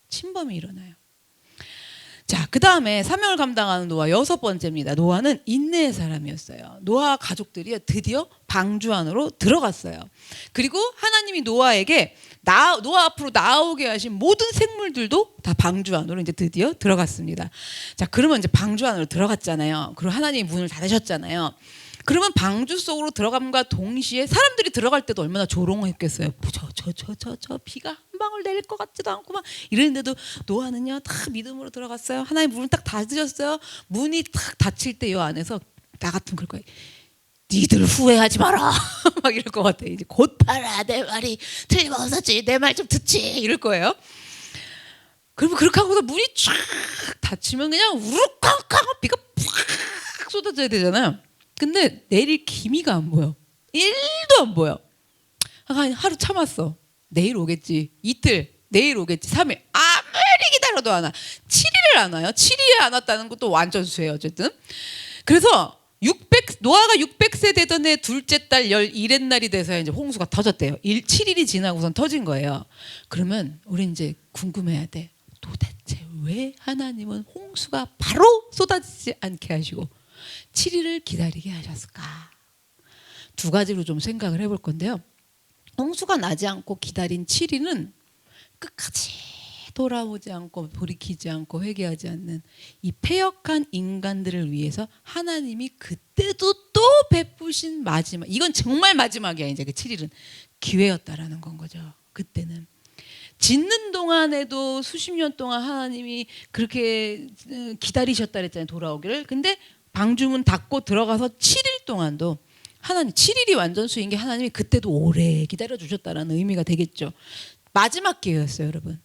침범이 일어나요. 자, 그 다음에 사명을 감당하는 노아 여섯 번째입니다. 노아는 인내의 사람이었어요. 노아 가족들이 드디어 방주 안으로 들어갔어요. 그리고 하나님이 노아에게 노아 앞으로 나오게 하신 모든 생물들도 다 방주 안으로 이제 드디어 들어갔습니다. 자, 그러면 이제 방주 안으로 들어갔잖아요. 그리고 하나님이 문을 닫으셨잖아요. 그러면 방주 속으로 들어감과 동시에 사람들이 들어갈 때도 얼마나 조롱했겠어요. 저 비가 한 방울 내릴 것 같지도 않고 막 이랬는데도 노아는요 다 믿음으로 들어갔어요. 하나님 문을 딱 닫으셨어요. 문이 딱 닫힐 때 이 안에서 나 같으면 그럴 거예요. 니들 후회하지 마라. 막 이럴 것 같아. 이제 곧 봐라. 내 말이 틀림없었지. 내 말 좀 듣지. 이럴 거예요. 그러면 그렇게 하고서 문이 쫙 닫히면 그냥 우르깡깡 비가 팍 쏟아져야 되잖아요. 근데 내릴 기미가 안 보여. 1도 안 보여. 하루 참았어. 내일 오겠지. 이틀, 내일 오겠지. 3일. 아무리 기다려도 안 와. 7일을 안 와요. 7일에 안 왔다는 것도 완전 수예요. 어쨌든. 그래서 노아가 600세 되던 해 둘째 달 11의 날이 돼서 이제 홍수가 터졌대요. 7일이 지나고선 터진 거예요. 그러면 우리 이제 궁금해야 돼. 도대체 왜 하나님은 홍수가 바로 쏟아지지 않게 하시고 7일을 기다리게 하셨을까? 두 가지로 좀 생각을 해볼 건데요. 홍수가 나지 않고 기다린 7일은 끝까지 돌아오지 않고 돌이키지 않고 회개하지 않는 이 패역한 인간들을 위해서 하나님이 그때도 또 베푸신 마지막, 이건 정말 마지막이야. 이제 그 7일은 기회였다라는 건 거죠. 그때는 짓는 동안에도 수십 년 동안 하나님이 그렇게 기다리셨다 그랬잖아요. 돌아오기를. 근데 방주문 닫고 들어가서 7일 동안도 하나님, 7일이 완전수인 게 하나님이 그때도 오래 기다려주셨다는 의미가 되겠죠. 마지막 기회였어요, 여러분.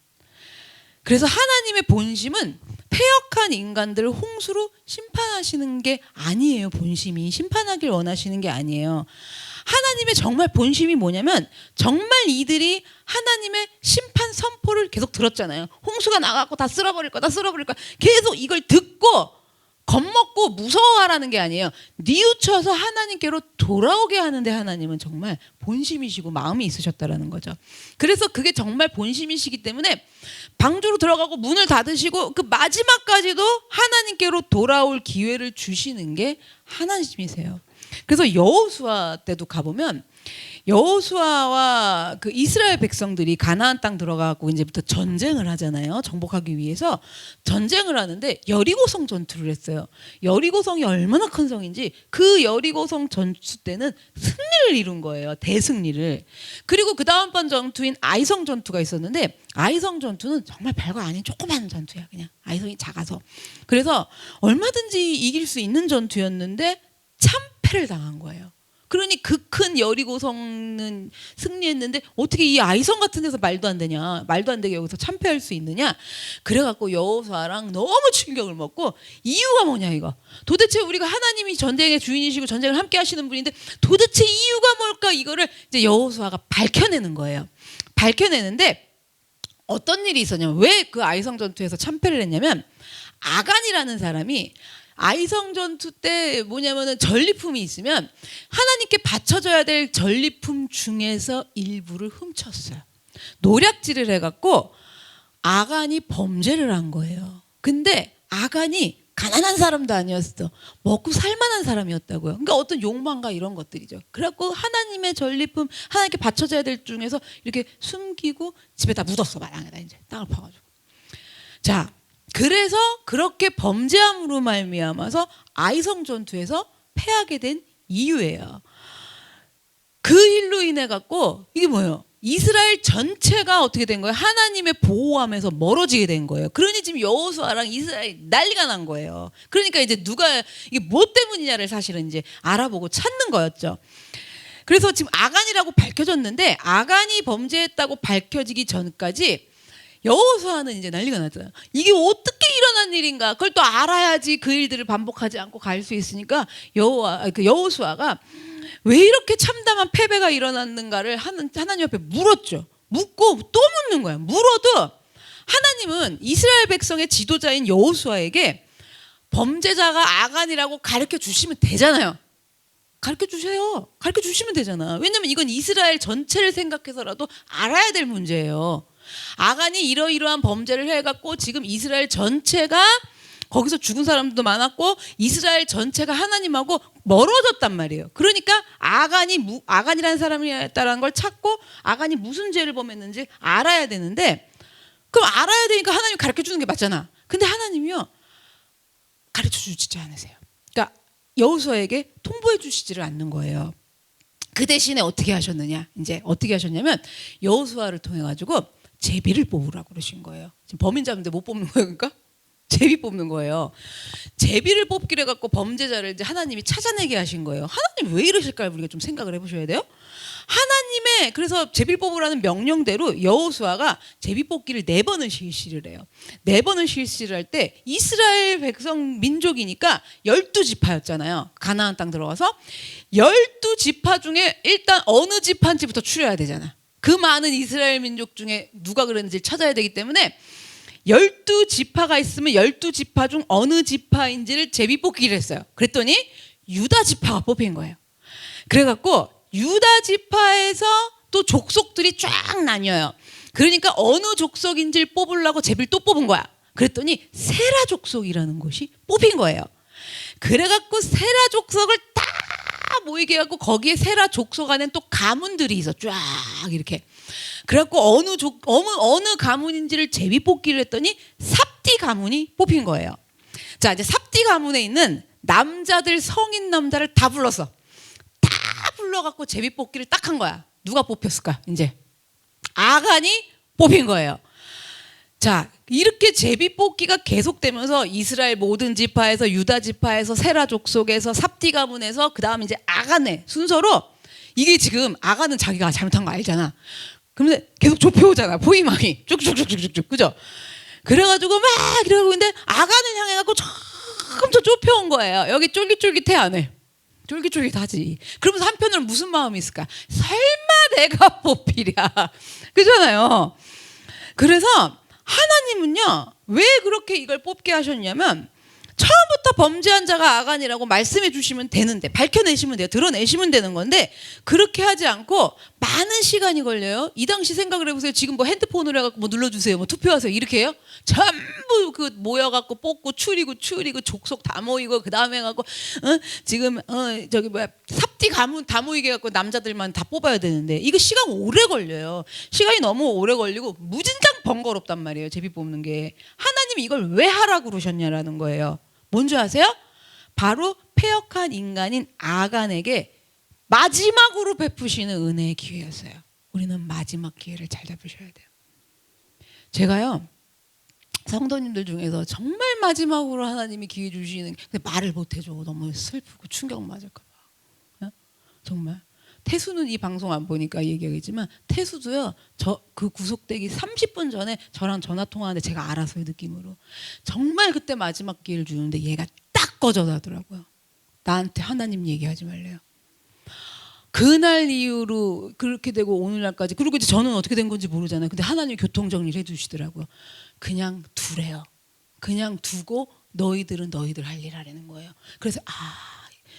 그래서 하나님의 본심은 패역한 인간들을 홍수로 심판하시는 게 아니에요. 본심이 심판하길 원하시는 게 아니에요. 하나님의 정말 본심이 뭐냐면 정말 이들이 하나님의 심판 선포를 계속 들었잖아요. 홍수가 나가고 다 쓸어버릴 거야, 다 쓸어버릴 거야. 계속 이걸 듣고 겁먹고 무서워하라는 게 아니에요. 뉘우쳐서 하나님께로 돌아오게 하는데 하나님은 정말 본심이시고 마음이 있으셨다라는 거죠. 그래서 그게 정말 본심이시기 때문에 방주로 들어가고 문을 닫으시고 그 마지막까지도 하나님께로 돌아올 기회를 주시는 게 하나님이세요. 그래서 여호수아 때도 가보면 여호수아와 그 이스라엘 백성들이 가나안 땅 들어가고 이제부터 전쟁을 하잖아요. 정복하기 위해서 전쟁을 하는데 여리고성 전투를 했어요. 여리고성이 얼마나 큰 성인지 그 여리고성 전투 때는 승리를 이룬 거예요. 대승리를. 그리고 그 다음번 전투인 아이성 전투가 있었는데 아이성 전투는 정말 별거 아닌 조그만 전투야. 그냥 아이성이 작아서. 그래서 얼마든지 이길 수 있는 전투였는데 참패를 당한 거예요. 그러니 그 큰 여리고성은 승리했는데 어떻게 이 아이성 같은 데서 말도 안 되냐, 말도 안 되게 여기서 참패할 수 있느냐. 그래갖고 여호수아랑 너무 충격을 먹고 이유가 뭐냐 이거. 도대체 우리가 하나님이 전쟁의 주인이시고 전쟁을 함께 하시는 분인데 도대체 이유가 뭘까, 이거를 이제 여호수아가 밝혀내는 거예요. 밝혀내는데 어떤 일이 있었냐면 왜 그 아이성 전투에서 참패를 했냐면 아간이라는 사람이 아이성 전투 때 뭐냐면은 전리품이 있으면 하나님께 바쳐줘야 될 전리품 중에서 일부를 훔쳤어요. 노략질을 해갖고 아간이 범죄를 한 거예요. 근데 아간이 가난한 사람도 아니었어. 먹고 살만한 사람이었다고요. 그러니까 어떤 욕망과 이런 것들이죠. 그래갖고 하나님의 전리품, 하나님께 바쳐줘야 될 중에서 이렇게 숨기고 집에다 묻었어. 마당에다 이제 땅을 파가지고. 자. 그래서 그렇게 범죄함으로 말미암아서 아이성 전투에서 패하게 된 이유예요. 그 일로 인해 갖고 이게 뭐예요? 이스라엘 전체가 어떻게 된 거예요? 하나님의 보호함에서 멀어지게 된 거예요. 그러니 지금 여호수아랑 이스라엘 난리가 난 거예요. 그러니까 이제 누가 이게 뭐 때문이냐를 사실은 이제 알아보고 찾는 거였죠. 그래서 지금 아간이라고 밝혀졌는데 아간이 범죄했다고 밝혀지기 전까지 여호수아는 이제 난리가 났잖아요. 이게 어떻게 일어난 일인가? 그걸 또 알아야지 그 일들을 반복하지 않고 갈 수 있으니까 여호수아가 왜 이렇게 참담한 패배가 일어났는가를 하나님 앞에 물었죠. 묻고 또 묻는 거야. 물어도 하나님은 이스라엘 백성의 지도자인 여호수아에게 범죄자가 아간이라고 가르쳐 주시면 되잖아요. 가르쳐 주세요. 가르쳐 주시면 되잖아. 왜냐면 이건 이스라엘 전체를 생각해서라도 알아야 될 문제예요. 아간이 이러이러한 범죄를 해갖고 지금 이스라엘 전체가 거기서 죽은 사람들도 많았고 이스라엘 전체가 하나님하고 멀어졌단 말이에요. 그러니까 아간이라는 사람이었다는 걸 찾고 아간이 무슨 죄를 범했는지 알아야 되는데, 그럼 알아야 되니까 하나님이 가르쳐 주는 게 맞잖아. 근데 하나님이요 가르쳐 주지 않으세요. 그러니까 여호수아에게 통보해 주시지를 않는 거예요. 그 대신에 어떻게 하셨느냐? 이제 어떻게 하셨냐면 여호수아를 통해 가지고 제비를 뽑으라고 그러신 거예요. 지금 범인 잡는데 못 뽑는 거예요, 그러니까? 제비 뽑는 거예요. 제비를 뽑기로 해갖고 범죄자를 이제 하나님이 찾아내게 하신 거예요. 하나님 왜 이러실까요? 우리가 좀 생각을 해보셔야 돼요. 하나님의 그래서 제비 뽑으라는 명령대로 여호수아가 제비 뽑기를 4번을 실시를 해요. 4번을 실시를 할 때 이스라엘 백성 민족이니까 12지파였잖아요. 가나안 땅 들어가서 12지파 중에 일단 어느 지파인지부터 추려야 되잖아. 그 많은 이스라엘 민족 중에 누가 그랬는지 찾아야 되기 때문에 12지파가 있으면 12지파 중 어느 지파인지를 제비 뽑기를 했어요. 그랬더니 유다 지파가 뽑힌 거예요. 그래갖고 유다 지파에서 또 족속들이 쫙 나뉘어요. 그러니까 어느 족속인지를 뽑으려고 제비를 또 뽑은 거야. 그랬더니 세라 족속이라는 곳이 뽑힌 거예요. 그래갖고 세라 족속을 다 모이게 해갖고 거기에 세라 족속 안에 또 가문들이 있어. 쫙 이렇게. 그래갖고 어느 가문인지를 제비 뽑기를 했더니 삽디 가문이 뽑힌 거예요. 자, 이제 삽디 가문에 있는 남자들, 성인 남자를 다 불렀어. 다 불러갖고 제비 뽑기를 딱 한 거야. 누가 뽑혔을까? 이제 아간이 뽑힌 거예요. 자, 이렇게 제비 뽑기가 계속되면서 이스라엘 모든 지파에서, 유다 지파에서, 세라 족속에서, 삽디 가문에서, 그 다음 이제 아간의 순서로, 이게 지금 아간은 자기가 잘못한 거 알잖아. 그런데 계속 좁혀오잖아. 포위망이 쭉쭉쭉쭉쭉, 그죠? 그래가지고 막 이러고 있는데 아간을 향해갖고 점점 좁혀온 거예요. 여기 쫄깃쫄깃해 안 해? 쫄깃쫄깃하지. 그러면서 한편으로는 무슨 마음이 있을까? 설마 내가 뽑히랴, 그잖아요. 그래서 하나님은요 왜 그렇게 이걸 뽑게 하셨냐면, 처음부터 범죄한 자가 아간이라고 말씀해 주시면 되는데, 밝혀내시면 돼요. 드러내시면 되는 건데 그렇게 하지 않고 많은 시간이 걸려요. 이 당시 생각을 해보세요. 지금 뭐 핸드폰으로 해갖고 뭐 눌러주세요, 뭐 투표하세요 이렇게 해요. 전부 그 모여갖고 뽑고 추리고 족속 다 모이고, 그 다음에 갖고 지금 저기 뭐야 삽디 가문 다 모이게 갖고 남자들만 다 뽑아야 되는데 이거 시간 오래 걸려요. 시간이 너무 오래 걸리고 무진장 번거롭단 말이에요. 제비 뽑는 게. 하나님이 이걸 왜 하라고 그러셨냐라는 거예요. 뭔지 아세요? 바로 패역한 인간인 아간에게 마지막으로 베푸시는 은혜의 기회였어요. 우리는 마지막 기회를 잘 잡으셔야 돼요. 제가요 성도님들 중에서 정말 마지막으로 하나님이 기회 주시는, 근데 말을 못 해줘. 너무 슬프고 충격 맞을까 봐. 정말 태수는 이 방송 안 보니까 얘기하겠지만, 태수도요 그 구속되기 30분 전에 저랑 전화 통화하는데 제가 알아서요, 느낌으로. 정말 그때 마지막 기회를 주는데 얘가 딱 거절하더라고요. 나한테 하나님 얘기하지 말래요. 그날 이후로 그렇게 되고 오늘날까지. 그리고 이제 저는 어떻게 된 건지 모르잖아요. 근데 하나님이 교통정리를 해주시더라고요. 그냥 두래요. 그냥 두고 너희들은 너희들 할 일 하라는 거예요. 그래서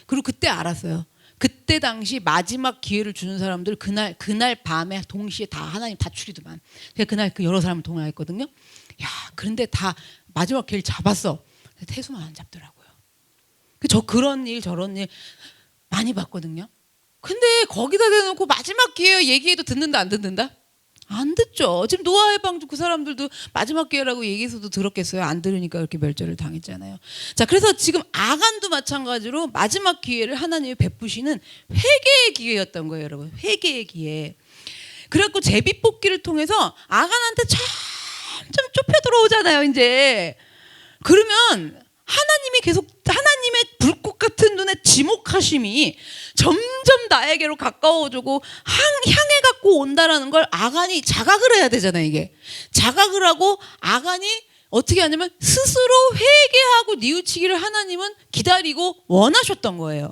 그리고 그때 알았어요. 그때 당시 마지막 기회를 주는 사람들 그날 밤에 동시에 다 하나님 다 추리더만. 제가 그날 그 여러 사람을 통화했거든요. 야, 그런데 다 마지막 기회를 잡았어. 태수만 안 잡더라고요. 저 그런 일 저런 일 많이 봤거든요. 근데 거기다 대놓고 마지막 기회 얘기해도 듣는다 안 듣는다? 안 듣죠. 지금 노아의 방도 그 사람들도 마지막 기회라고 얘기해서도 들었겠어요? 안 들으니까 그렇게 멸절을 당했잖아요. 자, 그래서 지금 아간도 마찬가지로 마지막 기회를 하나님이 베푸시는 회개의 기회였던 거예요, 여러분. 회개의 기회. 그래갖고 제비 뽑기를 통해서 아간한테 점점 좁혀 들어오잖아요, 이제. 그러면 하나님의 불꽃 같은 눈에 지목하심이 점점 나에게로 가까워지고 향해 갖고 온다라는 걸 아간이 자각을 해야 되잖아요. 이게 자각을 하고 아간이 어떻게 하냐면 스스로 회개하고 뉘우치기를 하나님은 기다리고 원하셨던 거예요.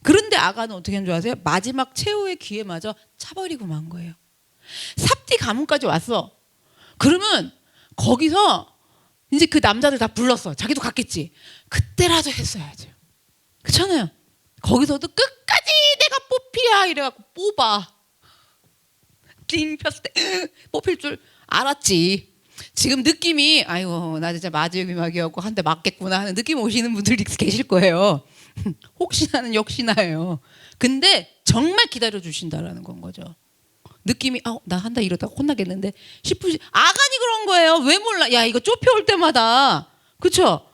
그런데 아간은 어떻게 한 줄 아세요? 마지막 최후의 기회마저 차버리고 만 거예요. 삽디 가문까지 왔어. 그러면 거기서 이제 그 남자들 다 불렀어. 자기도 갔겠지. 그때라도 했어야죠. 그렇잖아요. 거기서도 끝까지 내가 뽑히야 이래갖고 뽑아. 띵 폈을 때 뽑힐 줄 알았지. 지금 느낌이 아이고 나 진짜 마지막이었고 한 대 맞겠구나 하는 느낌 오시는 분들이 계실 거예요. 혹시나는 역시나예요. 근데 정말 기다려 주신다라는 건 거죠. 느낌이 나 한다 이러다가 혼나겠는데 싶으시 아간이 그런 거예요. 왜 몰라? 야 이거 좁혀올 때마다 그쵸?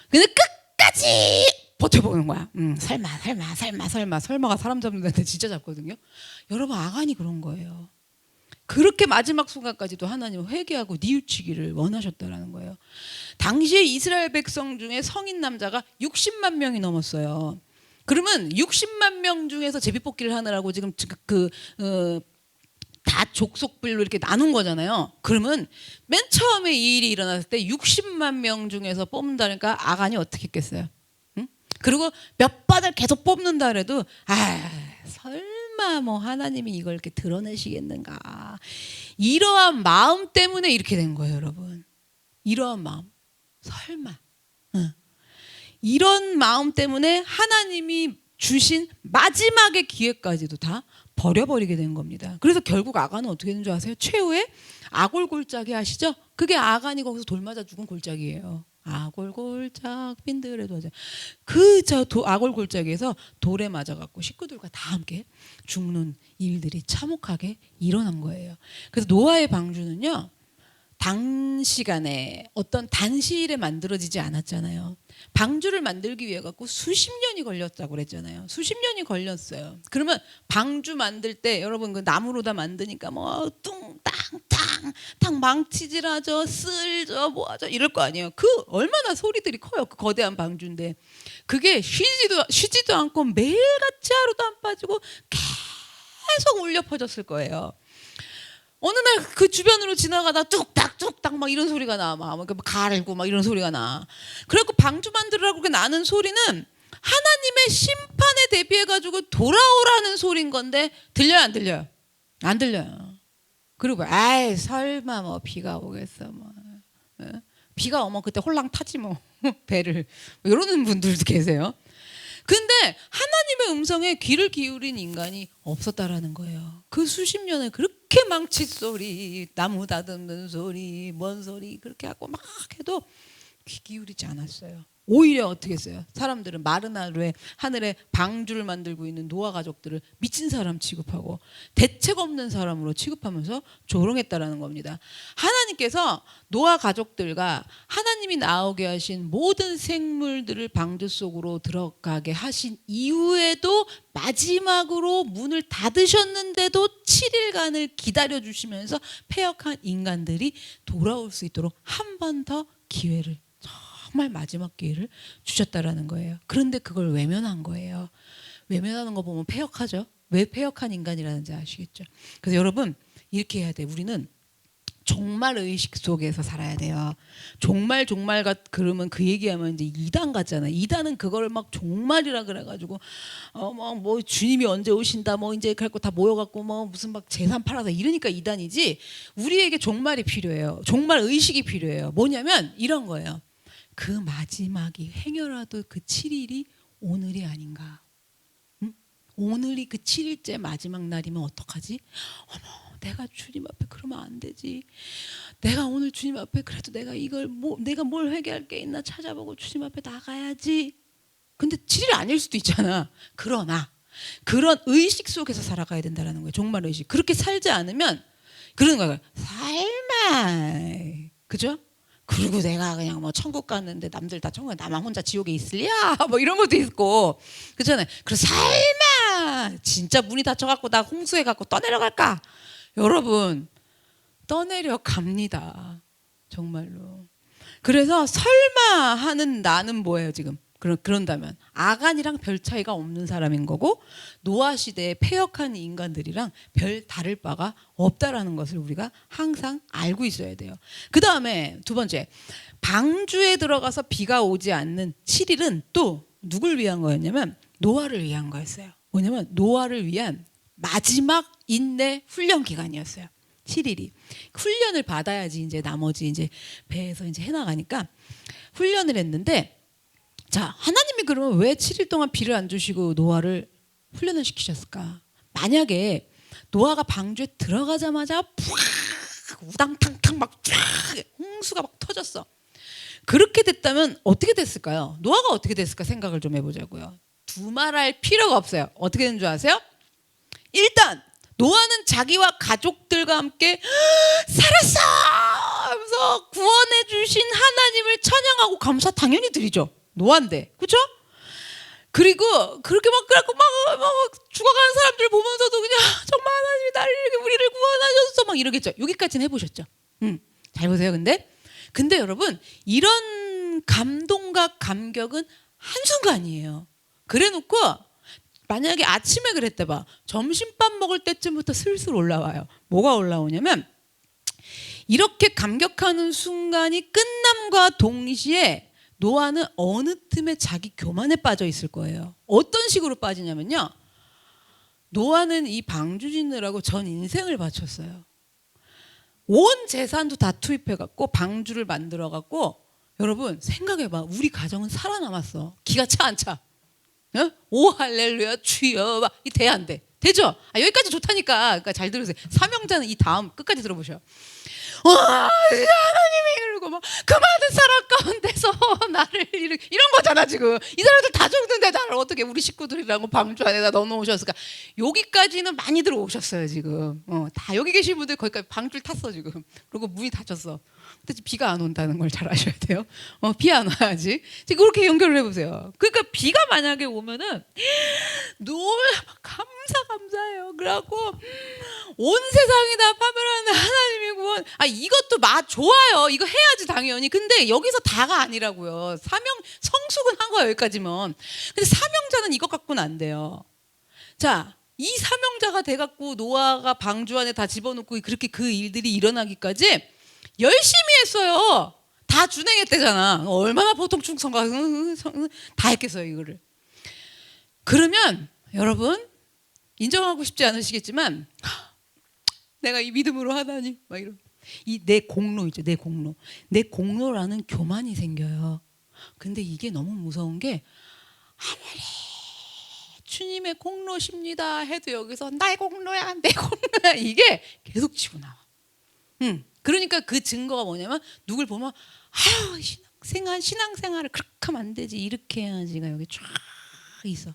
근데 끝까지 버텨보는 거야. 설마가 사람 잡는 데한테 진짜 잡거든요. 여러분 아간이 그런 거예요. 그렇게 마지막 순간까지도 하나님은 회개하고 뉘우치기를 원하셨다라는 거예요. 당시에 이스라엘 백성 중에 성인 남자가 60만 명이 넘었어요. 그러면 60만 명 중에서 제비뽑기를 하느라고 지금 다 족속별로 이렇게 나눈 거잖아요. 그러면 맨 처음에 이 일이 일어났을 때 60만 명 중에서 뽑는다니까 아간이 어떻게 했겠어요? 응? 그리고 몇 번을 계속 뽑는다 그래도 설마 뭐 하나님이 이걸 이렇게 드러내시겠는가? 이러한 마음 때문에 이렇게 된 거예요, 여러분. 이러한 마음. 설마. 응. 이런 마음 때문에 하나님이 주신 마지막의 기회까지도 다 버려버리게 된 겁니다. 그래서 결국 아간은 어떻게 된 줄 아세요? 최후의 아골 골짜기 아시죠? 그게 아간이 거기서 돌 맞아 죽은 골짜기예요. 아골 골짝 빈들에도 하자. 아골 골짜기에서 돌에 맞아갖고 식구들과 다 함께 죽는 일들이 참혹하게 일어난 거예요. 그래서 노아의 방주는요. 단시간에 어떤 단시일에 만들어지지 않았잖아요. 방주를 만들기 위해 갖고 수십 년이 걸렸다고 그랬잖아요. 수십 년이 걸렸어요. 그러면 방주 만들 때 여러분 그 나무로 다 만드니까 뭐 뚱땅땅 망치질하죠, 쓸죠, 뭐하죠 이럴 거 아니에요. 그 얼마나 소리들이 커요. 그 거대한 방주인데 그게 쉬지도 않고 매일같이 하루도 안 빠지고 계속 울려 퍼졌을 거예요. 어느 날 그 주변으로 지나가다 뚝딱 막 이런 소리가 나. 막 갈고 막 이런 소리가 나. 그래갖고 방주 만들으라고 그렇게 나는 소리는 하나님의 심판에 대비해가지고 돌아오라는 소리인 건데 들려요 안 들려요? 안 들려요. 그리고 설마 뭐 비가 오겠어 뭐. 비가 오면 그때 홀랑 타지 뭐 배를 이러는 분들도 계세요. 근데 하나님의 음성에 귀를 기울인 인간이 없었다라는 거예요. 그 수십 년을 그렇게 망치 소리, 나무 다듬는 소리, 뭔 소리 그렇게 하고 막 해도 귀 기울이지 않았어요. 오히려 어떻게 했어요? 사람들은 마른 하늘에 방주를 만들고 있는 노아 가족들을 미친 사람 취급하고 대책 없는 사람으로 취급하면서 조롱했다라는 겁니다. 하나님께서 노아 가족들과 하나님이 나오게 하신 모든 생물들을 방주 속으로 들어가게 하신 이후에도 마지막으로 문을 닫으셨는데도 7일간을 기다려주시면서 패역한 인간들이 돌아올 수 있도록 한 번 더 기회를 정말 마지막 기회를 주셨다라는 거예요. 그런데 그걸 외면한 거예요. 외면하는 거 보면 패역하죠. 왜 패역한 인간이라는지 아시겠죠? 그래서 여러분 이렇게 해야 돼. 우리는 종말 의식 속에서 살아야 돼요. 종말 그러면 그 얘기하면 이제 이단 같잖아. 이단은 그걸 막 종말이라 그래가지고 뭐 주님이 언제 오신다 뭐 이제 그래갖고 다 모여갖고 뭐 무슨 막 재산 팔아서 이러니까 이단이지. 우리에게 종말이 필요해요. 종말 의식이 필요해요. 뭐냐면 이런 거예요. 그 마지막이 행여라도 그 7일이 오늘이 아닌가. 응? 오늘이 그 7일째 마지막 날이면 어떡하지? 어머 내가 주님 앞에 그러면 안 되지. 내가 오늘 주님 앞에 그래도 내가 내가 뭘 회개할 게 있나 찾아보고 주님 앞에 나가야지. 근데 7일 아닐 수도 있잖아. 그러나 그런 의식 속에서 살아가야 된다는 거예요. 종말 의식. 그렇게 살지 않으면 그런 거예요. 삶아. 그죠? 그리고 내가 그냥 뭐 천국 갔는데 남들 다 천국에 나만 혼자 지옥에 있을랴 뭐 이런 것도 있고 그렇잖아요. 그래서 설마 진짜 문이 닫혀갖고 나 홍수해갖고 떠내려갈까? 여러분 떠내려 갑니다. 정말로. 그래서 설마 하는 나는 뭐예요 지금? 그런다면 아간이랑 별 차이가 없는 사람인 거고 노아 시대에 패역한 인간들이랑 별 다를 바가 없다라는 것을 우리가 항상 알고 있어야 돼요. 그 다음에 두 번째 방주에 들어가서 비가 오지 않는 7일은 또 누굴 위한 거였냐면 노아를 위한 거였어요. 뭐냐면 노아를 위한 마지막 인내 훈련 기간이었어요. 7일이 훈련을 받아야지 이제 나머지 이제 배에서 이제 해나가니까 훈련을 했는데 자, 하나님이 그러면 왜 7일 동안 비를 안 주시고 노아를 훈련을 시키셨을까? 만약에 노아가 방주에 들어가자마자 푸악 우당탕탕 막 쫙 홍수가 막 터졌어. 그렇게 됐다면 어떻게 됐을까요? 노아가 어떻게 됐을까 생각을 좀 해보자고요. 두말할 필요가 없어요. 어떻게 된 줄 아세요? 일단 노아는 자기와 가족들과 함께 살았어 하면서 구원해 주신 하나님을 찬양하고 감사 당연히 드리죠. 노아인데, 그렇죠? 그리고 그렇게 막 죽어가는 사람들 보면서도 그냥 정말 하나님이 나를 이렇게 우리를 구원하셨어 막 이러겠죠. 여기까지는 해보셨죠. 잘 보세요. 근데 여러분, 이런 감동과 감격은 한순간이에요. 그래놓고 만약에 아침에 그랬대 봐. 점심밥 먹을 때쯤부터 슬슬 올라와요. 뭐가 올라오냐면 이렇게 감격하는 순간이 끝남과 동시에 노아는 어느 틈에 자기 교만에 빠져 있을 거예요. 어떤 식으로 빠지냐면요. 노아는 이 방주 짓느라고 전 인생을 바쳤어요. 온 재산도 다 투입해갖고 방주를 만들어갖고 여러분 생각해봐. 우리 가정은 살아남았어. 기가 차 안 차? 어? 오 할렐루야 주여 막 이 돼 안 돼? 되죠? 여기까지 좋다니까. 그러니까 잘 들으세요. 사명자는 이 다음 끝까지 들어보셔. 와 하나님이 이러고 막 그 많은 사람 가운데서 나를 이런 거잖아 지금. 이 사람들 다 죽는데 나를 어떻게 우리 식구들이랑 방주 안에다 넣어놓으셨을까. 여기까지는 많이 들어오셨어요 지금. 다 여기 계신 분들 거기까지 방줄 탔어 지금. 그리고 문이 닫혔어. 근데 비가 안 온다는 걸 잘 아셔야 돼요. 비 안 와야지. 지금 그렇게 연결을 해보세요. 그러니까 비가 만약에 오면은 감사해요. 그래갖고 온 세상이 다 파멸하는 하나님의 구원. 이것도 좋아요. 이거 해야지 당연히. 근데 여기서 다가 아니라고요. 성숙은 한 거야 여기까지면. 근데 사명자는 이것 갖고는 안 돼요. 자, 이 사명자가 돼갖고 노아가 방주 안에 다 집어넣고 그렇게 그 일들이 일어나기까지 열심히 했어요. 다 준행했대잖아. 얼마나 보통 충성과 다 했겠어요 이거를. 그러면 여러분 인정하고 싶지 않으시겠지만 내가 이 믿음으로 하나님 막 이런 이 내 공로 있죠. 내 공로라는 교만이 생겨요. 근데 이게 너무 무서운 게 아무리 주님의 공로십니다 해도 여기서 나의 공로야 내 공로야 이게 계속 치고 나와. 그러니까 그 증거가 뭐냐면 누굴 보면 신앙생활을 그렇게 하면 안 되지 이렇게 해야지가 여기 쫙 있어.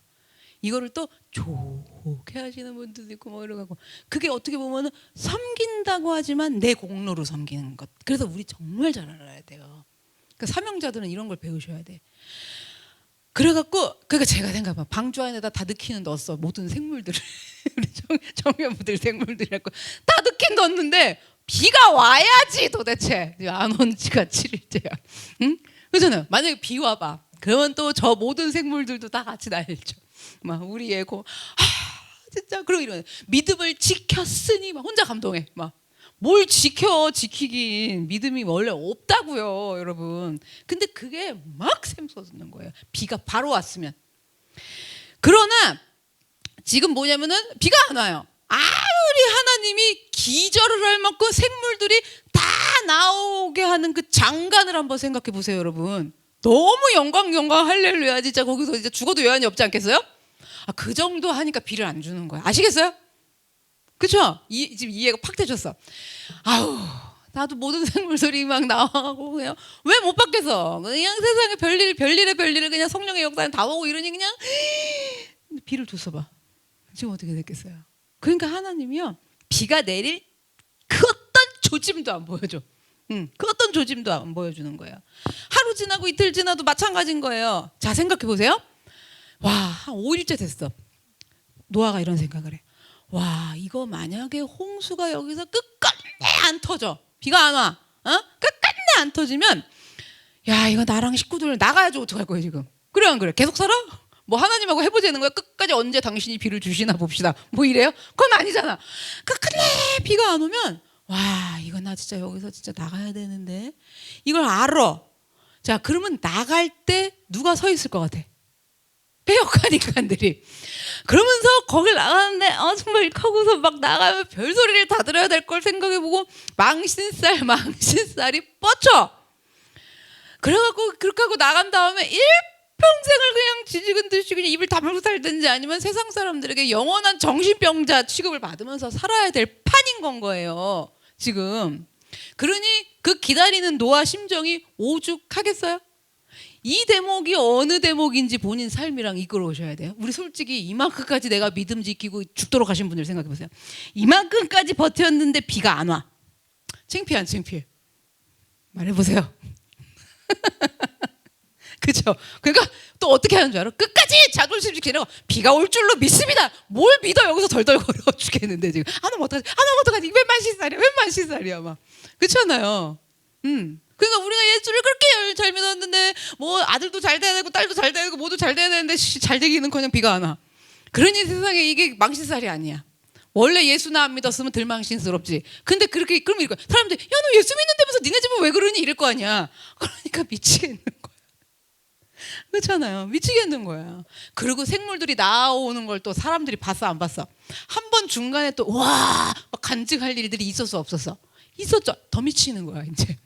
이거를 또 좋게 하시는 분들도 있고 뭐 이러고 그게 어떻게 보면은 섬긴다고 하지만 내 공로로 섬기는 것. 그래서 우리 정말 잘 알아야 돼요. 그러니까 사명자들은 이런 걸 배우셔야 돼. 그러니까 제가 생각해봐. 방주 안에다 다 넣기는 넣었어. 모든 생물들을 우리 청년부들 생물들이라고 다 넣긴 넣었는데 비가 와야지 도대체. 안 온 지가 7일째야. 응? 그렇잖아요. 만약에 비 와봐. 그러면 또 저 모든 생물들도 다 같이 날죠. 막 우리 애고 진짜 그러고 이러면 믿음을 지켰으니 막 혼자 감동해. 막 뭘 지키긴 믿음이 원래 없다고요, 여러분. 근데 그게 막 샘솟는 거예요. 비가 바로 왔으면. 그러나 지금 뭐냐면은 비가 안 와요. 아무리 하나님이 기절을 할 만큼 생물들이 다 나오게 하는 그 장관을 한번 생각해 보세요, 여러분. 너무 영광 할렐루야. 진짜 거기서 이제 죽어도 여한이 없지 않겠어요? 그 정도 하니까 비를 안 주는 거야. 아시겠어요? 그쵸? 지금 이해가 팍 되셨어. 나도 모든 생물들이 막 나와가고 그냥 왜 못 받겠어? 그냥 세상에 별일에 그냥 성령의 역사는 다 오고 이러니 그냥 비를 줬어 봐. 지금 어떻게 됐겠어요? 그러니까 하나님이요 비가 내릴 그 어떤 조짐도 안 보여줘. 그 어떤 조짐도 안 보여주는 거예요. 하루 지나고 이틀 지나도 마찬가지인 거예요. 자 생각해 보세요. 한 5일째 됐어. 노아가 이런 생각을 해. 이거 만약에 홍수가 여기서 끝까지 안 터져. 비가 안 와. 끝까지 안 터지면 이거 나랑 식구들 나가야지 어떡할 거야 지금. 그래 안 그래? 계속 살아? 뭐 하나님하고 해보자는 거야? 끝까지 언제 당신이 비를 주시나 봅시다. 뭐 이래요? 그건 아니잖아. 끝까지 비가 안 오면 이거 나 진짜 여기서 진짜 나가야 되는데 이걸 알아. 자 그러면 나갈 때 누가 서 있을 것 같아? 빼앗간 인간들이. 그러면서 거길 나가는데 정말 이렇게하고서 막 나가면 별소리를 다 들어야 될 걸 생각해보고 망신살이 뻗쳐. 그래갖고 그렇게 하고 나간 다음에 일평생을 그냥 지지근 듯이 그냥 입을 다물고 살든지 아니면 세상 사람들에게 영원한 정신병자 취급을 받으면서 살아야 될 판인 건 거예요 지금. 그러니 그 기다리는 노아 심정이 오죽하겠어요? 이 대목이 어느 대목인지 본인 삶이랑 이끌어오셔야 돼요. 우리 솔직히 이만큼까지 내가 믿음 지키고 죽도록 하신 분들 생각해 보세요. 이만큼까지 버텼는데 비가 안 와. 창피해 안 창피해? 말해보세요. 그렇죠? 그러니까 또 어떻게 하는 줄 알아? 끝까지 자존심 지키려고 비가 올 줄로 믿습니다. 뭘 믿어? 여기서 덜덜거려 죽겠는데 지금. 하나면 어떡하지? 하나면 어떡하지? 웬만 시살이야? 웬만 시살이야? 막 그렇잖아요. 그러니까 우리가 예수를 그렇게 잘 믿었는데 뭐 아들도 잘 돼야 되고 딸도 잘 돼야 되고 모두 잘 돼야 되는데 잘 되기는커녕 비가 안 와. 그러니 세상에 이게 망신살이 아니야. 원래 예수나 안 믿었으면 덜 망신스럽지. 근데 그렇게 그럼 이럴 거야. 사람들이 야 너 예수 믿는다면서 니네 집은 왜 그러니 이럴 거 아니야. 그러니까 미치겠는 거야. 그렇잖아요. 미치겠는 거야. 그리고 생물들이 나오는 걸 또 사람들이 봤어 안 봤어? 한 번 중간에 또 와 간증할 일들이 있었어 없었어? 있었죠. 더 미치는 거야 이제.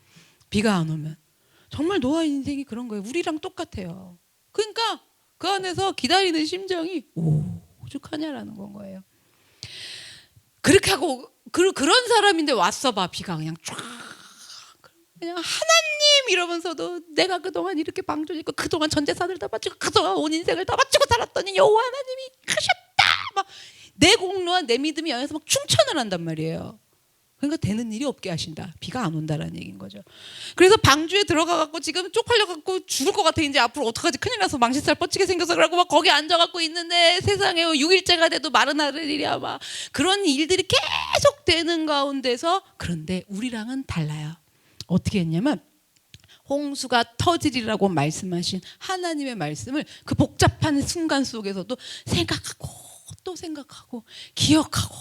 비가 안 오면. 정말 노아 인생이 그런 거예요. 우리랑 똑같아요. 그러니까 그 안에서 기다리는 심정이 오죽하냐라는 건 거예요. 그렇게 하고 그런 사람인데 왔어 봐. 비가 그냥 쫙 그냥 하나님 이러면서도 내가 그동안 이렇게 방주니까 그동안 전 재산을 다 바치고 그동안 온 인생을 다 바치고 살았더니 여호와 하나님이 하셨다. 막 내 공로와 내 믿음이 안에서 막 충천을 한단 말이에요. 그러니까 되는 일이 없게 하신다. 비가 안 온다라는 얘기인 거죠. 그래서 방주에 들어가갖고 지금 쪽팔려갖고 죽을 것 같아. 이제 앞으로 어떡하지? 큰일 나서 망신살 뻗치게 생겨서 그러고 막 거기 앉아갖고 있는데 세상에 6일째가 돼도 마른 하늘이랴 막 그런 일들이 계속 되는 가운데서 그런데 우리랑은 달라요. 어떻게 했냐면 홍수가 터지리라고 말씀하신 하나님의 말씀을 그 복잡한 순간 속에서도 생각하고 또 생각하고 기억하고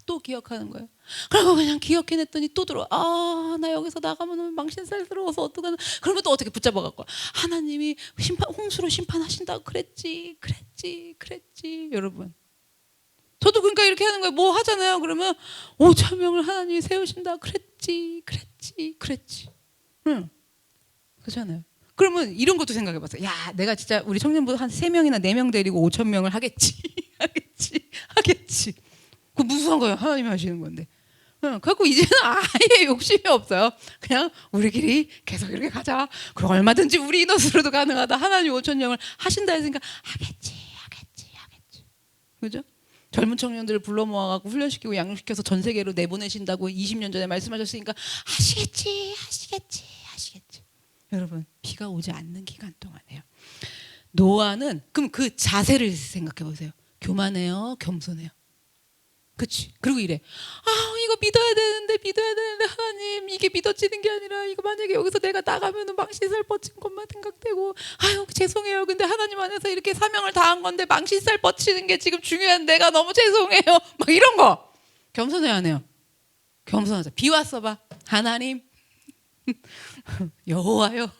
또 기억하는 거예요. 그리고 그냥 기억해냈더니 또 들어. 나 여기서 나가면 망신살스러워서 어떡하나. 그러면 또 어떻게 붙잡아갖고 하나님이 홍수로 심판하신다고 그랬지. 여러분. 저도 그러니까 이렇게 하는 거예요. 뭐 하잖아요. 그러면 5,000명을 하나님이 세우신다 그랬지. 응. 그렇잖아요. 그러면 이런 것도 생각해봤어요. 야, 내가 진짜 우리 청년부 한 3명이나 4명 데리고 5,000명을 하겠지. 그 무수한 거예요. 하나님이 하시는 건데. 그래갖고 이제는 아예 욕심이 없어요. 그냥 우리끼리 계속 이렇게 가자. 그럼 얼마든지 우리 인원수로도 가능하다. 하나님 5,000명을 하신다 했으니까 하겠지. 그죠? 젊은 청년들을 불러 모아갖고 훈련시키고 양육시켜서 전 세계로 내보내신다고 20년 전에 말씀하셨으니까 하시겠지. 여러분 비가 오지 않는 기간 동안에요. 노아는 그럼 그 자세를 생각해 보세요. 교만해요, 겸손해요. 그치? 그리고 이래. 이거 믿어야 되는데 하나님 이게 믿어지는 게 아니라 이거 만약에 여기서 내가 나가면은 망신살 뻗친 것만 생각되고 아유 죄송해요. 근데 하나님 안에서 이렇게 사명을 다한 건데 망신살 뻗치는 게 지금 중요한 내가 너무 죄송해요. 막 이런 거. 겸손해야 하네요. 겸손하자. 비 왔어 봐. 하나님 여호와요.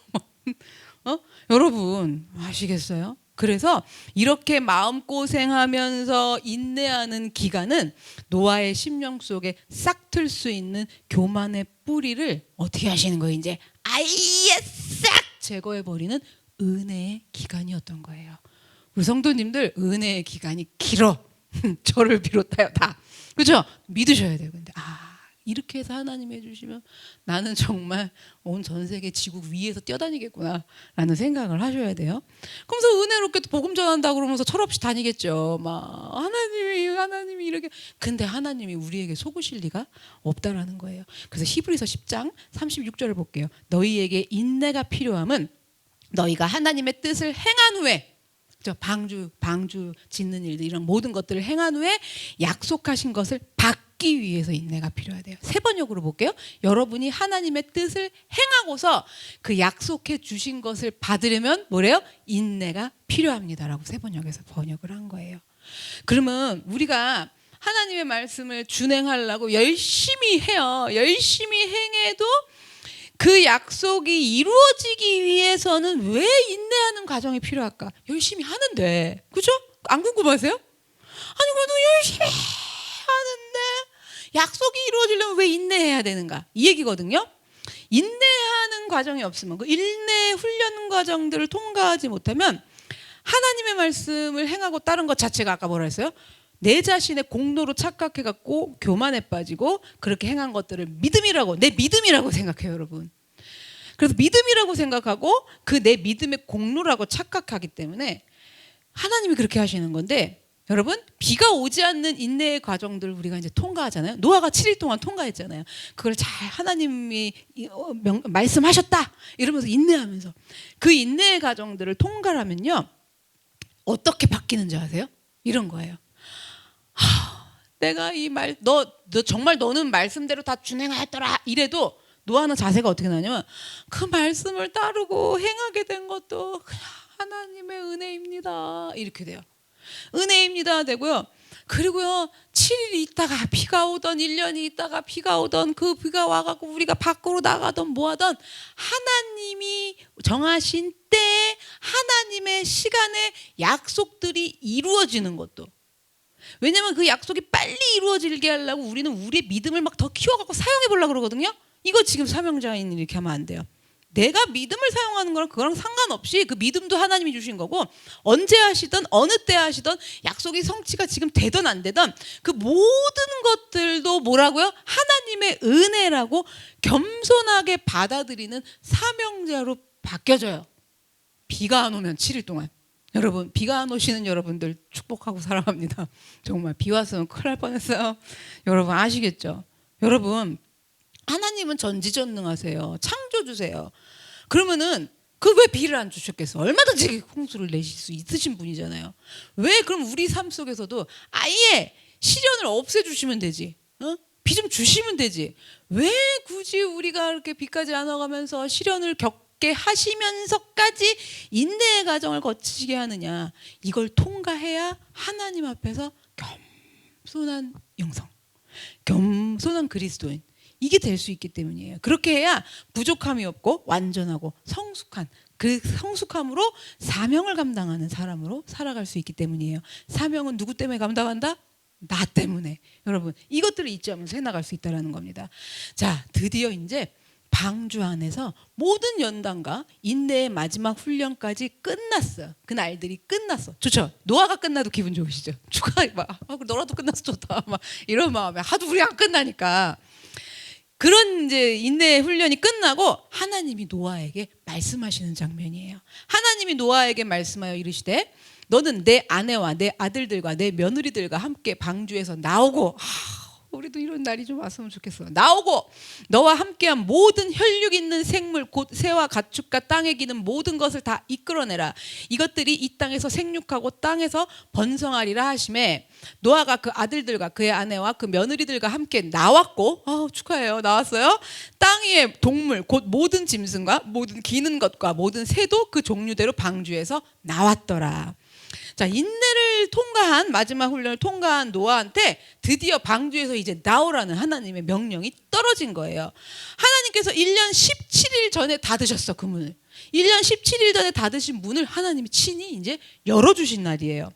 여러분 아시겠어요? 그래서 이렇게 마음고생하면서 인내하는 기간은 노아의 심령 속에 싹 틀 수 있는 교만의 뿌리를 어떻게 하시는 거예요? 이제 아예 싹 제거해버리는 은혜의 기간이었던 거예요. 우리 성도님들 은혜의 기간이 길어. 저를 비롯하여 다. 그렇죠? 믿으셔야 돼요. 근데 이렇게 해서 하나님이 해주시면 나는 정말 온 전 세계 지구 위에서 뛰어다니겠구나 라는 생각을 하셔야 돼요. 그러면서 은혜롭게 복음 전한다고 그러면서 철없이 다니겠죠. 막 하나님이 이렇게. 근데 하나님이 우리에게 속으실 리가 없다라는 거예요. 그래서 히브리서 10장 36절을 볼게요. 너희에게 인내가 필요함은 너희가 하나님의 뜻을 행한 후에 방주 짓는 일들 이런 모든 것들을 행한 후에 약속하신 것을 받기 위해서 인내가 필요하대요. 세 번역으로 볼게요. 여러분이 하나님의 뜻을 행하고서 그 약속해 주신 것을 받으려면 뭐래요? 인내가 필요합니다라고 세 번역에서 번역을 한 거예요. 그러면 우리가 하나님의 말씀을 준행하려고 열심히 해요. 열심히 행해도 그 약속이 이루어지기 위해서는 왜 인내하는 과정이 필요할까? 열심히 하는데, 그죠? 안 궁금하세요? 아니 그래도 열심히 하는데 약속이 이루어지려면 왜 인내해야 되는가? 이 얘기거든요. 인내하는 과정이 없으면 그 인내 훈련 과정들을 통과하지 못하면 하나님의 말씀을 행하고 다른 것 자체가 아까 뭐라 했어요? 내 자신의 공로로 착각해갖고 교만에 빠지고 그렇게 행한 것들을 믿음이라고, 내 믿음이라고 생각해요, 여러분. 그래서 믿음이라고 생각하고 그 내 믿음의 공로라고 착각하기 때문에 하나님이 그렇게 하시는 건데, 여러분, 비가 오지 않는 인내의 과정들을 우리가 이제 통과하잖아요. 노아가 7일 동안 통과했잖아요. 그걸 잘 하나님이 말씀하셨다 이러면서 인내하면서 그 인내의 과정들을 통과하면요, 어떻게 바뀌는지 아세요? 이런 거예요. 내가 이 말, 너 정말 너는 말씀대로 다 준행하였더라 이래도 노아는 자세가 어떻게 나냐면, 그 말씀을 따르고 행하게 된 것도 그냥 하나님의 은혜입니다 이렇게 돼요. 은혜입니다 되고요. 그리고요, 7일이 있다가 비가 오던, 1년이 있다가 비가 오던, 그 비가 와갖고 우리가 밖으로 나가던 뭐하던, 하나님이 정하신 때에 하나님의 시간에 약속들이 이루어지는 것도, 왜냐면 그 약속이 빨리 이루어지게 하려고 우리는 우리의 믿음을 막 더 키워갖고 사용해 보려고 그러거든요. 이거 지금 사명자인 이렇게 하면 안 돼요. 내가 믿음을 사용하는 거랑 그거랑 상관없이 그 믿음도 하나님이 주신 거고, 언제 하시든 어느 때 하시든 약속이 성취가 지금 되든 안 되든 그 모든 것들도 뭐라고요? 하나님의 은혜라고 겸손하게 받아들이는 사명자로 바뀌어져요. 비가 안 오면 7일 동안. 여러분, 비가 안 오시는 여러분들 축복하고 사랑합니다. 정말 비 왔으면 큰일 날 뻔했어요. 여러분 아시겠죠? 여러분, 하나님은 전지전능하세요. 창조주세요. 그러면은 그 왜 비를 안 주셨겠어? 얼마든지 홍수를 내실 수 있으신 분이잖아요. 왜 그럼 우리 삶 속에서도 아예 시련을 없애주시면 되지? 비 좀 주시면 되지? 왜 굳이 우리가 이렇게 비까지 안 와가면서 시련을 겪게 하시면서까지 인내의 과정을 거치게 하느냐? 이걸 통과해야 하나님 앞에서 겸손한 영성, 겸손한 그리스도인, 이게 될 수 있기 때문이에요. 그렇게 해야 부족함이 없고 완전하고 성숙한, 그 성숙함으로 사명을 감당하는 사람으로 살아갈 수 있기 때문이에요. 사명은 누구 때문에 감당한다? 나 때문에. 여러분, 이것들을 잊지 않으면서 해나갈 수 있다는 겁니다. 자, 드디어 이제 방주 안에서 모든 연단과 인내의 마지막 훈련까지 끝났어요. 그 날들이 끝났어. 좋죠? 노아가 끝나도 기분 좋으시죠? 축하해. 막 너라도 끝나서 좋다. 막 이런 마음에, 하도 우리 안 끝나니까. 그런 이제 인내의 훈련이 끝나고 하나님이 노아에게 말씀하시는 장면이에요. 하나님이 노아에게 말씀하여 이르시되, 너는 내 아내와 내 아들들과 내 며느리들과 함께 방주에서 나오고, 우리도 이런 날이 좀 왔으면 좋겠어. 나오고 너와 함께한 모든 혈육 있는 생물 곧 새와 가축과 땅에 기는 모든 것을 다 이끌어내라. 이것들이 이 땅에서 생육하고 땅에서 번성하리라 하시매, 노아가 그 아들들과 그의 아내와 그 며느리들과 함께 나왔고, 축하해요, 나왔어요. 땅 위의 동물 곧 모든 짐승과 모든 기는 것과 모든 새도 그 종류대로 방주에서 나왔더라. 자, 인내를 통과한, 마지막 훈련을 통과한 노아한테 드디어 방주에서 이제 나오라는 하나님의 명령이 떨어진 거예요. 하나님께서 1년 17일 전에 닫으셨어, 그 문을. 1년 17일 전에 닫으신 문을 하나님이 친히 이제 열어주신 날이에요.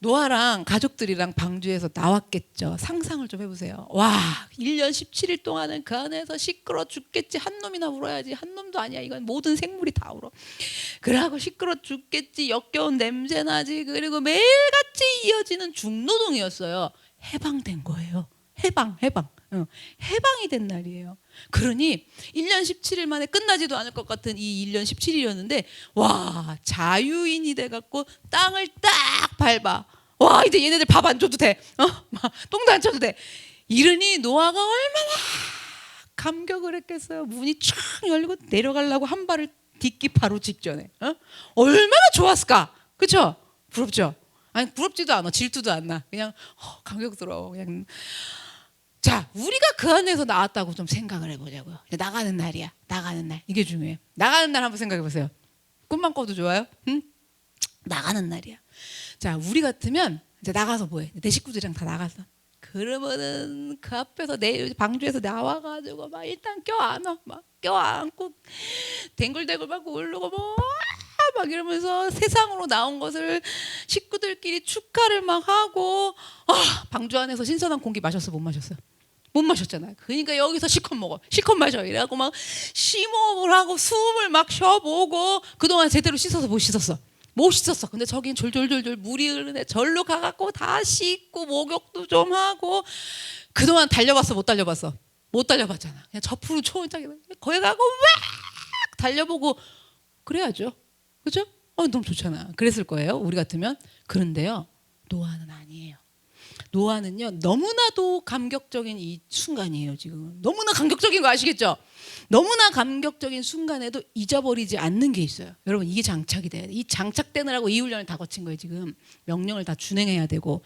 노아랑 가족들이랑 방주에서 나왔겠죠. 상상을 좀 해보세요. 와, 1년 17일 동안은 그 안에서 시끄러 죽겠지. 한 놈이나 울어야지. 한 놈도 아니야. 이건 모든 생물이 다 울어. 그러고 시끄러 죽겠지. 역겨운 냄새 나지. 그리고 매일같이 이어지는 중노동이었어요. 해방된 거예요. 해방. 해방이 된 날이에요. 그러니 1년 17일 만에 끝나지도 않을 것 같은 이 1년 17일이었는데, 와, 자유인이 돼갖고 땅을 딱 밟아. 와, 이제 얘네들 밥 안 줘도 돼. 똥도 안 쳐도 돼. 이러니 노아가 얼마나 감격을 했겠어요. 문이 쫙 열리고 내려가려고 한 발을 딛기 바로 직전에. 얼마나 좋았을까? 그렇죠? 부럽죠? 아니, 부럽지도 않아. 질투도 안 나. 그냥 감격스러워. 그냥. 자, 우리가 그 안에서 나왔다고 좀 생각을 해보자고요. 나가는 날이야. 나가는 날. 이게 중요해요. 나가는 날 한번 생각해 보세요. 꿈만 꿔도 좋아요? 응? 나가는 날이야. 자, 우리 같으면 이제 나가서 뭐해? 내 식구들이랑 다 나갔어. 그러면은 그 앞에서 내 방주에서 나와가지고 막 일단 껴안아. 막 껴안고 댕글댕글 막 울고 막 이러면서 세상으로 나온 것을 식구들끼리 축하를 막 하고, 방주 안에서 신선한 공기 마셨어? 못 마셨어? 못 마셨잖아요. 그러니까 여기서 실컷 먹어, 실컷 마셔 이래갖고 막 심호흡을 하고 숨을 막 쉬어보고, 그동안 제대로 씻어서 못 씻었어. 멋있었어. 근데 저긴 졸졸졸졸 물이 흐르네. 절로 가갖고 다 씻고 목욕도 좀 하고. 그동안 달려봤어? 못 달려봤어? 못 달려봤잖아. 그냥 저 푸른 초원장에 거기 가고 막 달려보고 그래야죠. 그죠? 너무 좋잖아. 그랬을 거예요. 우리 같으면. 그런데요, 노아는 아니에요. 노아는요, 너무나도 감격적인 이 순간이에요. 지금 너무나 감격적인 거 아시겠죠? 너무나 감격적인 순간에도 잊어버리지 않는 게 있어요. 여러분, 이게 장착이 돼야 돼. 이 장착되느라고 이 훈련을 다 거친 거예요. 지금 명령을 다 준행해야 되고.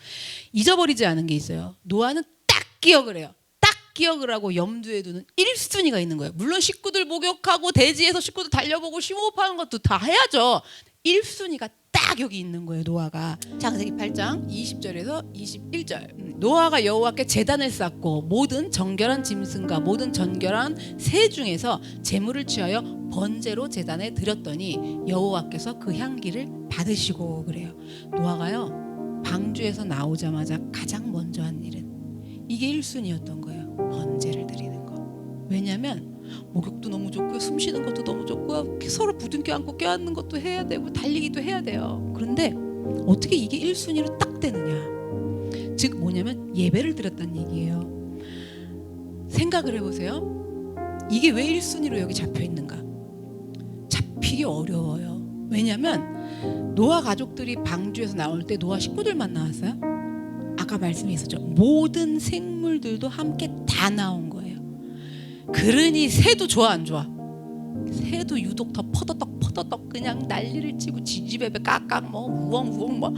잊어버리지 않은 게 있어요. 노아는 딱 기억을 해요. 딱 기억을 하고 염두에 두는 1순위가 있는 거예요. 물론 식구들 목욕하고 대지에서 식구들 달려보고 심호흡하는 것도 다 해야죠. 1순위가 딱 여기 있는 거예요. 노아가. 창세기 8장 20절에서 21절. 노아가 여호와께 제단을 쌓고 모든 정결한 짐승과 모든 정결한 새 중에서 제물을 취하여 번제로 제단에 드렸더니 여호와께서 그 향기를 받으시고. 그래요. 노아가요, 방주에서 나오자마자 가장 먼저 한 일은 이게 1순위였던 거예요. 번제를 드리는 거. 왜냐하면 목욕도 너무 좋고요, 숨 쉬는 것도 너무 좋고요, 서로 부둥켜 안고 껴안는 것도 해야 되고 달리기도 해야 돼요. 그런데 어떻게 이게 1순위로 딱 되느냐? 즉 뭐냐면 예배를 드렸다는 얘기예요. 생각을 해보세요. 이게 왜 1순위로 여기 잡혀 있는가? 잡히기 어려워요. 왜냐하면 노아 가족들이 방주에서 나올 때 노아 식구들만 나왔어요? 아까 말씀했었죠. 모든 생물들도 함께 다 나온 거예요. 그러니 새도 좋아 안 좋아? 새도 유독 더 퍼덕덕 그냥 난리를 치고 지지배배 깍깍 뭐 우엉우엉 뭐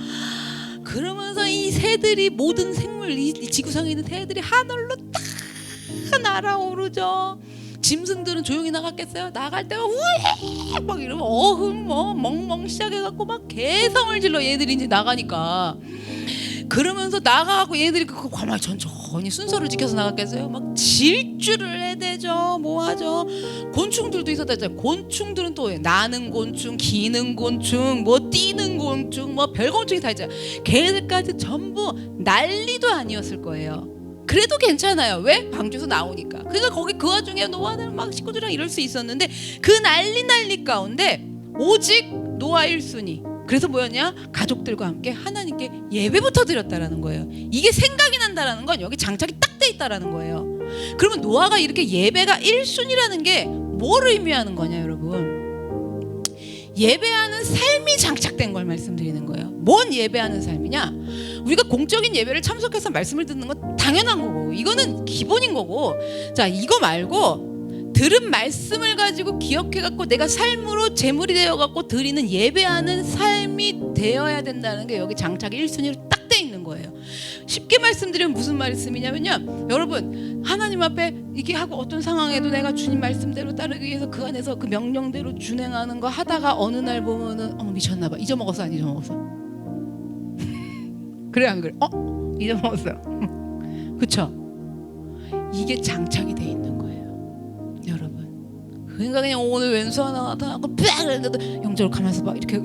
그러면서 이 새들이 모든 생물, 이 지구상에 있는 새들이 하늘로 딱 날아오르죠. 짐승들은 조용히 나갔겠어요? 나갈 때만 우에 막 이러면 어흥 뭐 멍멍 시작해갖고 막 개성을 질러 얘들이 이제 나가니까. 그러면서 나가고 얘들이 그 가만히 천천히 순서를 지켜서 나갔겠어요? 막 질주를 해대죠. 뭐하죠? 곤충들도 있었다잖아요. 곤충들은 또 나는 곤충, 기는 곤충, 뭐 뛰는 곤충, 뭐 별곤충이 다 있잖아요. 걔들까지 전부 난리도 아니었을 거예요. 그래도 괜찮아요. 왜? 방주에서 나오니까. 그러니까 거기 그 와중에 노아는 막 식구들이랑 이럴 수 있었는데 그 난리 가운데 오직 노아 1순위. 그래서 뭐였냐? 가족들과 함께 하나님께 예배부터 드렸다라는 거예요. 이게 생각이 난다라는 건 여기 장착이 딱 돼 있다라는 거예요. 그러면 노아가 이렇게 예배가 1순위라는 게 뭘 의미하는 거냐, 여러분? 예배하는 삶이 장착된 걸 말씀드리는 거예요. 뭔 예배하는 삶이냐? 우리가 공적인 예배를 참석해서 말씀을 듣는 건 당연한 거고, 이거는 기본인 거고. 자, 이거 말고 들은 말씀을 가지고 기억해갖고 내가 삶으로 제물이 되어갖고 드리는 예배하는 삶이 되어야 된다는 게 여기 장착이 1순위로 딱 돼 있는 거예요. 쉽게 말씀드리면 무슨 말씀이냐면요, 여러분 하나님 앞에 이게 하고 어떤 상황에도 내가 주님 말씀대로 따르기 위해서 그 안에서 그 명령대로 준행하는 거 하다가 어느 날 보면은 미쳤나봐, 잊어먹었어 안 잊어먹었어? 그래 안 그래? 잊어먹었어요. 그쵸? 이게 장착이 돼 있는 거예요, 여러분. 그러니까 그냥 오늘 왼수 하나 나타나고 빡 그랬는데도 영적으로 가면서 막 이렇게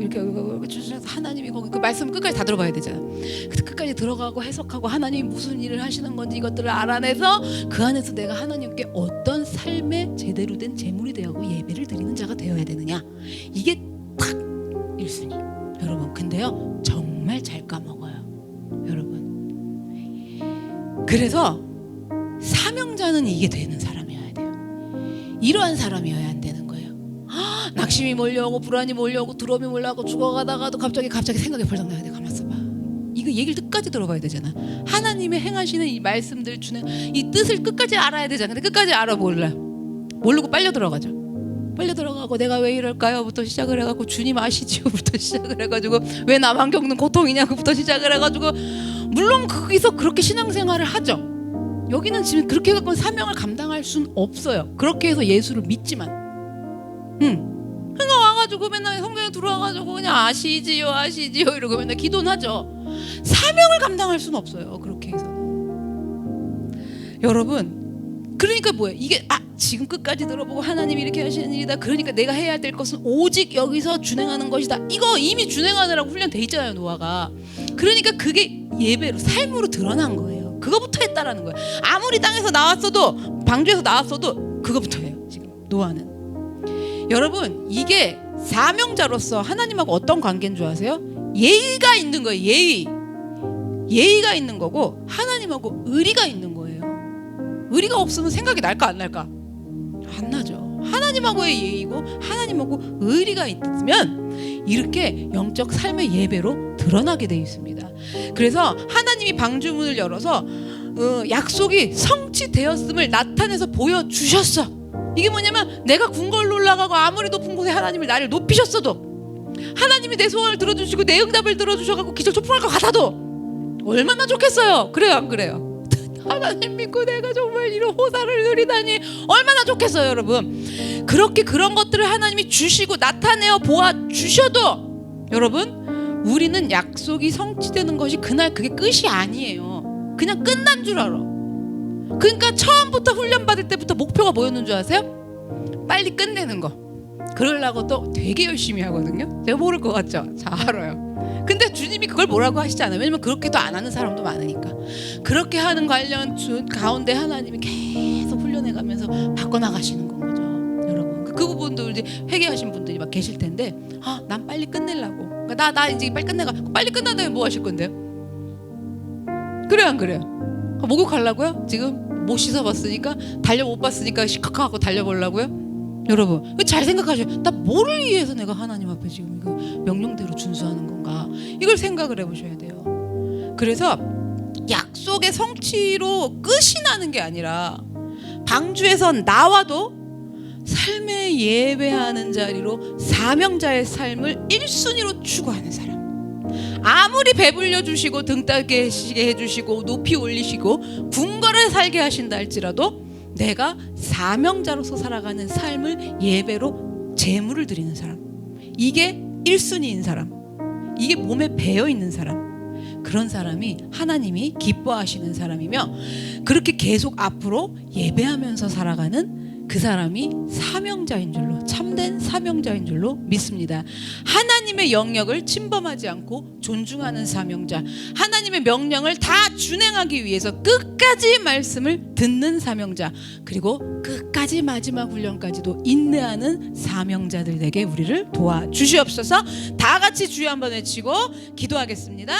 하나님이 거기 그 말씀 끝까지 다 들어봐야 되잖아. 그래서 끝까지 들어가고 해석하고 하나님이 무슨 일을 하시는 건지 이것들을 알아내서 그 안에서 내가 하나님께 어떤 삶의 제대로 된 제물이 되고 예배를 드리는 자가 되어야 되느냐, 이게 딱 1순위. 여러분 근데요 정말 잘 까먹어요, 여러분. 그래서 사명자는 이게 되는 사람이어야 돼요. 이러한 사람이어야 안 되는 거예요. 낙심이 몰려오고 불안이 몰려오고 두려움이 몰려오고 죽어가다가도 갑자기 생각이 벌떡 나야 돼. 가만있어 봐. 이거 얘기를 끝까지 들어봐야 되잖아. 하나님의 행하시는 이 말씀들 주는 이 뜻을 끝까지 알아야 되잖아. 근데 끝까지 알아 모르고 빨려 들어가죠. 빨려 들어가고 내가 왜 이럴까요?부터 시작을 해가지고 주님 아시지요?부터 시작을 해가지고 왜 나만 겪는 고통이냐?부터 시작을 해가지고 물론 거기서 그렇게 신앙생활을 하죠. 여기는 지금 그렇게 해갖고 사명을 감당할 순 없어요. 그렇게 해서 예수를 믿지만, 그러니까 와가지고 맨날 성경에 들어와가지고 그냥 아시지요 이러고 맨날 기도는 하죠. 사명을 감당할 순 없어요, 그렇게 해서. 여러분, 그러니까 뭐예요? 이게 지금 끝까지 들어보고 하나님이 이렇게 하시는 일이다. 그러니까 내가 해야 될 것은 오직 여기서 준행하는 것이다. 이거 이미 준행하느라고 훈련돼 있잖아요, 노아가. 그러니까 그게 예배로, 삶으로 드러난 거예요. 그거부터 했다라는 거예요. 아무리 땅에서 나왔어도, 방주에서 나왔어도 그거부터 해요, 지금 노아는. 여러분, 이게 사명자로서 하나님하고 어떤 관계인 줄 아세요? 예의가 있는 거예요. 예의가 있는 거고 하나님하고 의리가 있는 거예요. 의리가 없으면 생각이 날까 안 날까? 안 나죠. 하나님하고의 예의고 하나님하고 의리가 있으면 이렇게 영적 삶의 예배로 드러나게 돼 있습니다. 그래서 하나님이 방주문을 열어서 약속이 성취되었음을 나타내서 보여주셨어. 이게 뭐냐면 내가 궁궐로 올라가고 아무리 높은 곳에 하나님을 나를 높이셨어도, 하나님이 내 소원을 들어주시고 내 응답을 들어주셔가지고 기적 초풍할 것 같아도 얼마나 좋겠어요. 그래요 안 그래요? 하나님 믿고 내가 정말 이런 호사를 누리다니 얼마나 좋겠어요 여러분. 그렇게 그런 것들을 하나님이 주시고 나타내어 보아주셔도 여러분, 우리는 약속이 성취되는 것이 그날 그게 끝이 아니에요. 그냥 끝난 줄 알아. 그러니까 처음부터 훈련 받을 때부터 목표가 뭐였는 줄 아세요? 빨리 끝내는 거. 그러려고 또 되게 열심히 하거든요. 제가 모를 것 같죠? 잘 알아요. 근데 주님이 그걸 뭐라고 하시지 않아요. 왜냐면 그렇게도 안 하는 사람도 많으니까. 그렇게 하는 관련 가운데 하나님이 계속 훈련해가면서 바꿔나가시는 건 거죠 여러분. 그 부분도 이제 회개하신 분들이 막 계실 텐데, 난 빨리 끝내려고. 그러니까 나 이제 빨리 끝내가. 빨리 끝난 다음에 뭐 하실 건데요? 그래요 안 그래요? 목욕하려고요? 지금 못 씻어봤으니까, 달려 못 봤으니까 시커커하고 달려보려고요? 여러분 잘 생각하셔요. 나 뭐를 위해서 내가 하나님 앞에 지금 이거 명령대로 준수하는 건가, 이걸 생각을 해보셔야 돼요. 그래서 약속의 성취로 끝이 나는 게 아니라 방주에서 나와도 삶의 예배하는 자리로 사명자의 삶을 1순위로 추구하는 사람. 아무리 배불려 주시고 등 따게 해주시고 높이 올리시고 궁궐에 살게 하신다 할지라도 내가 사명자로서 살아가는 삶을 예배로 제물을 드리는 사람, 이게 1순위인 사람, 이게 몸에 배어있는 사람, 그런 사람이 하나님이 기뻐하시는 사람이며, 그렇게 계속 앞으로 예배하면서 살아가는 그 사람이 사명자인 줄로, 참된 사명자인 줄로 믿습니다. 하나님의 영역을 침범하지 않고 존중하는 사명자, 하나님의 명령을 다 준행하기 위해서 끝까지 말씀을 듣는 사명자, 그리고 끝까지 마지막 훈련까지도 인내하는 사명자들에게 우리를 도와주시옵소서. 다 같이 주여 한번 외치고 기도하겠습니다.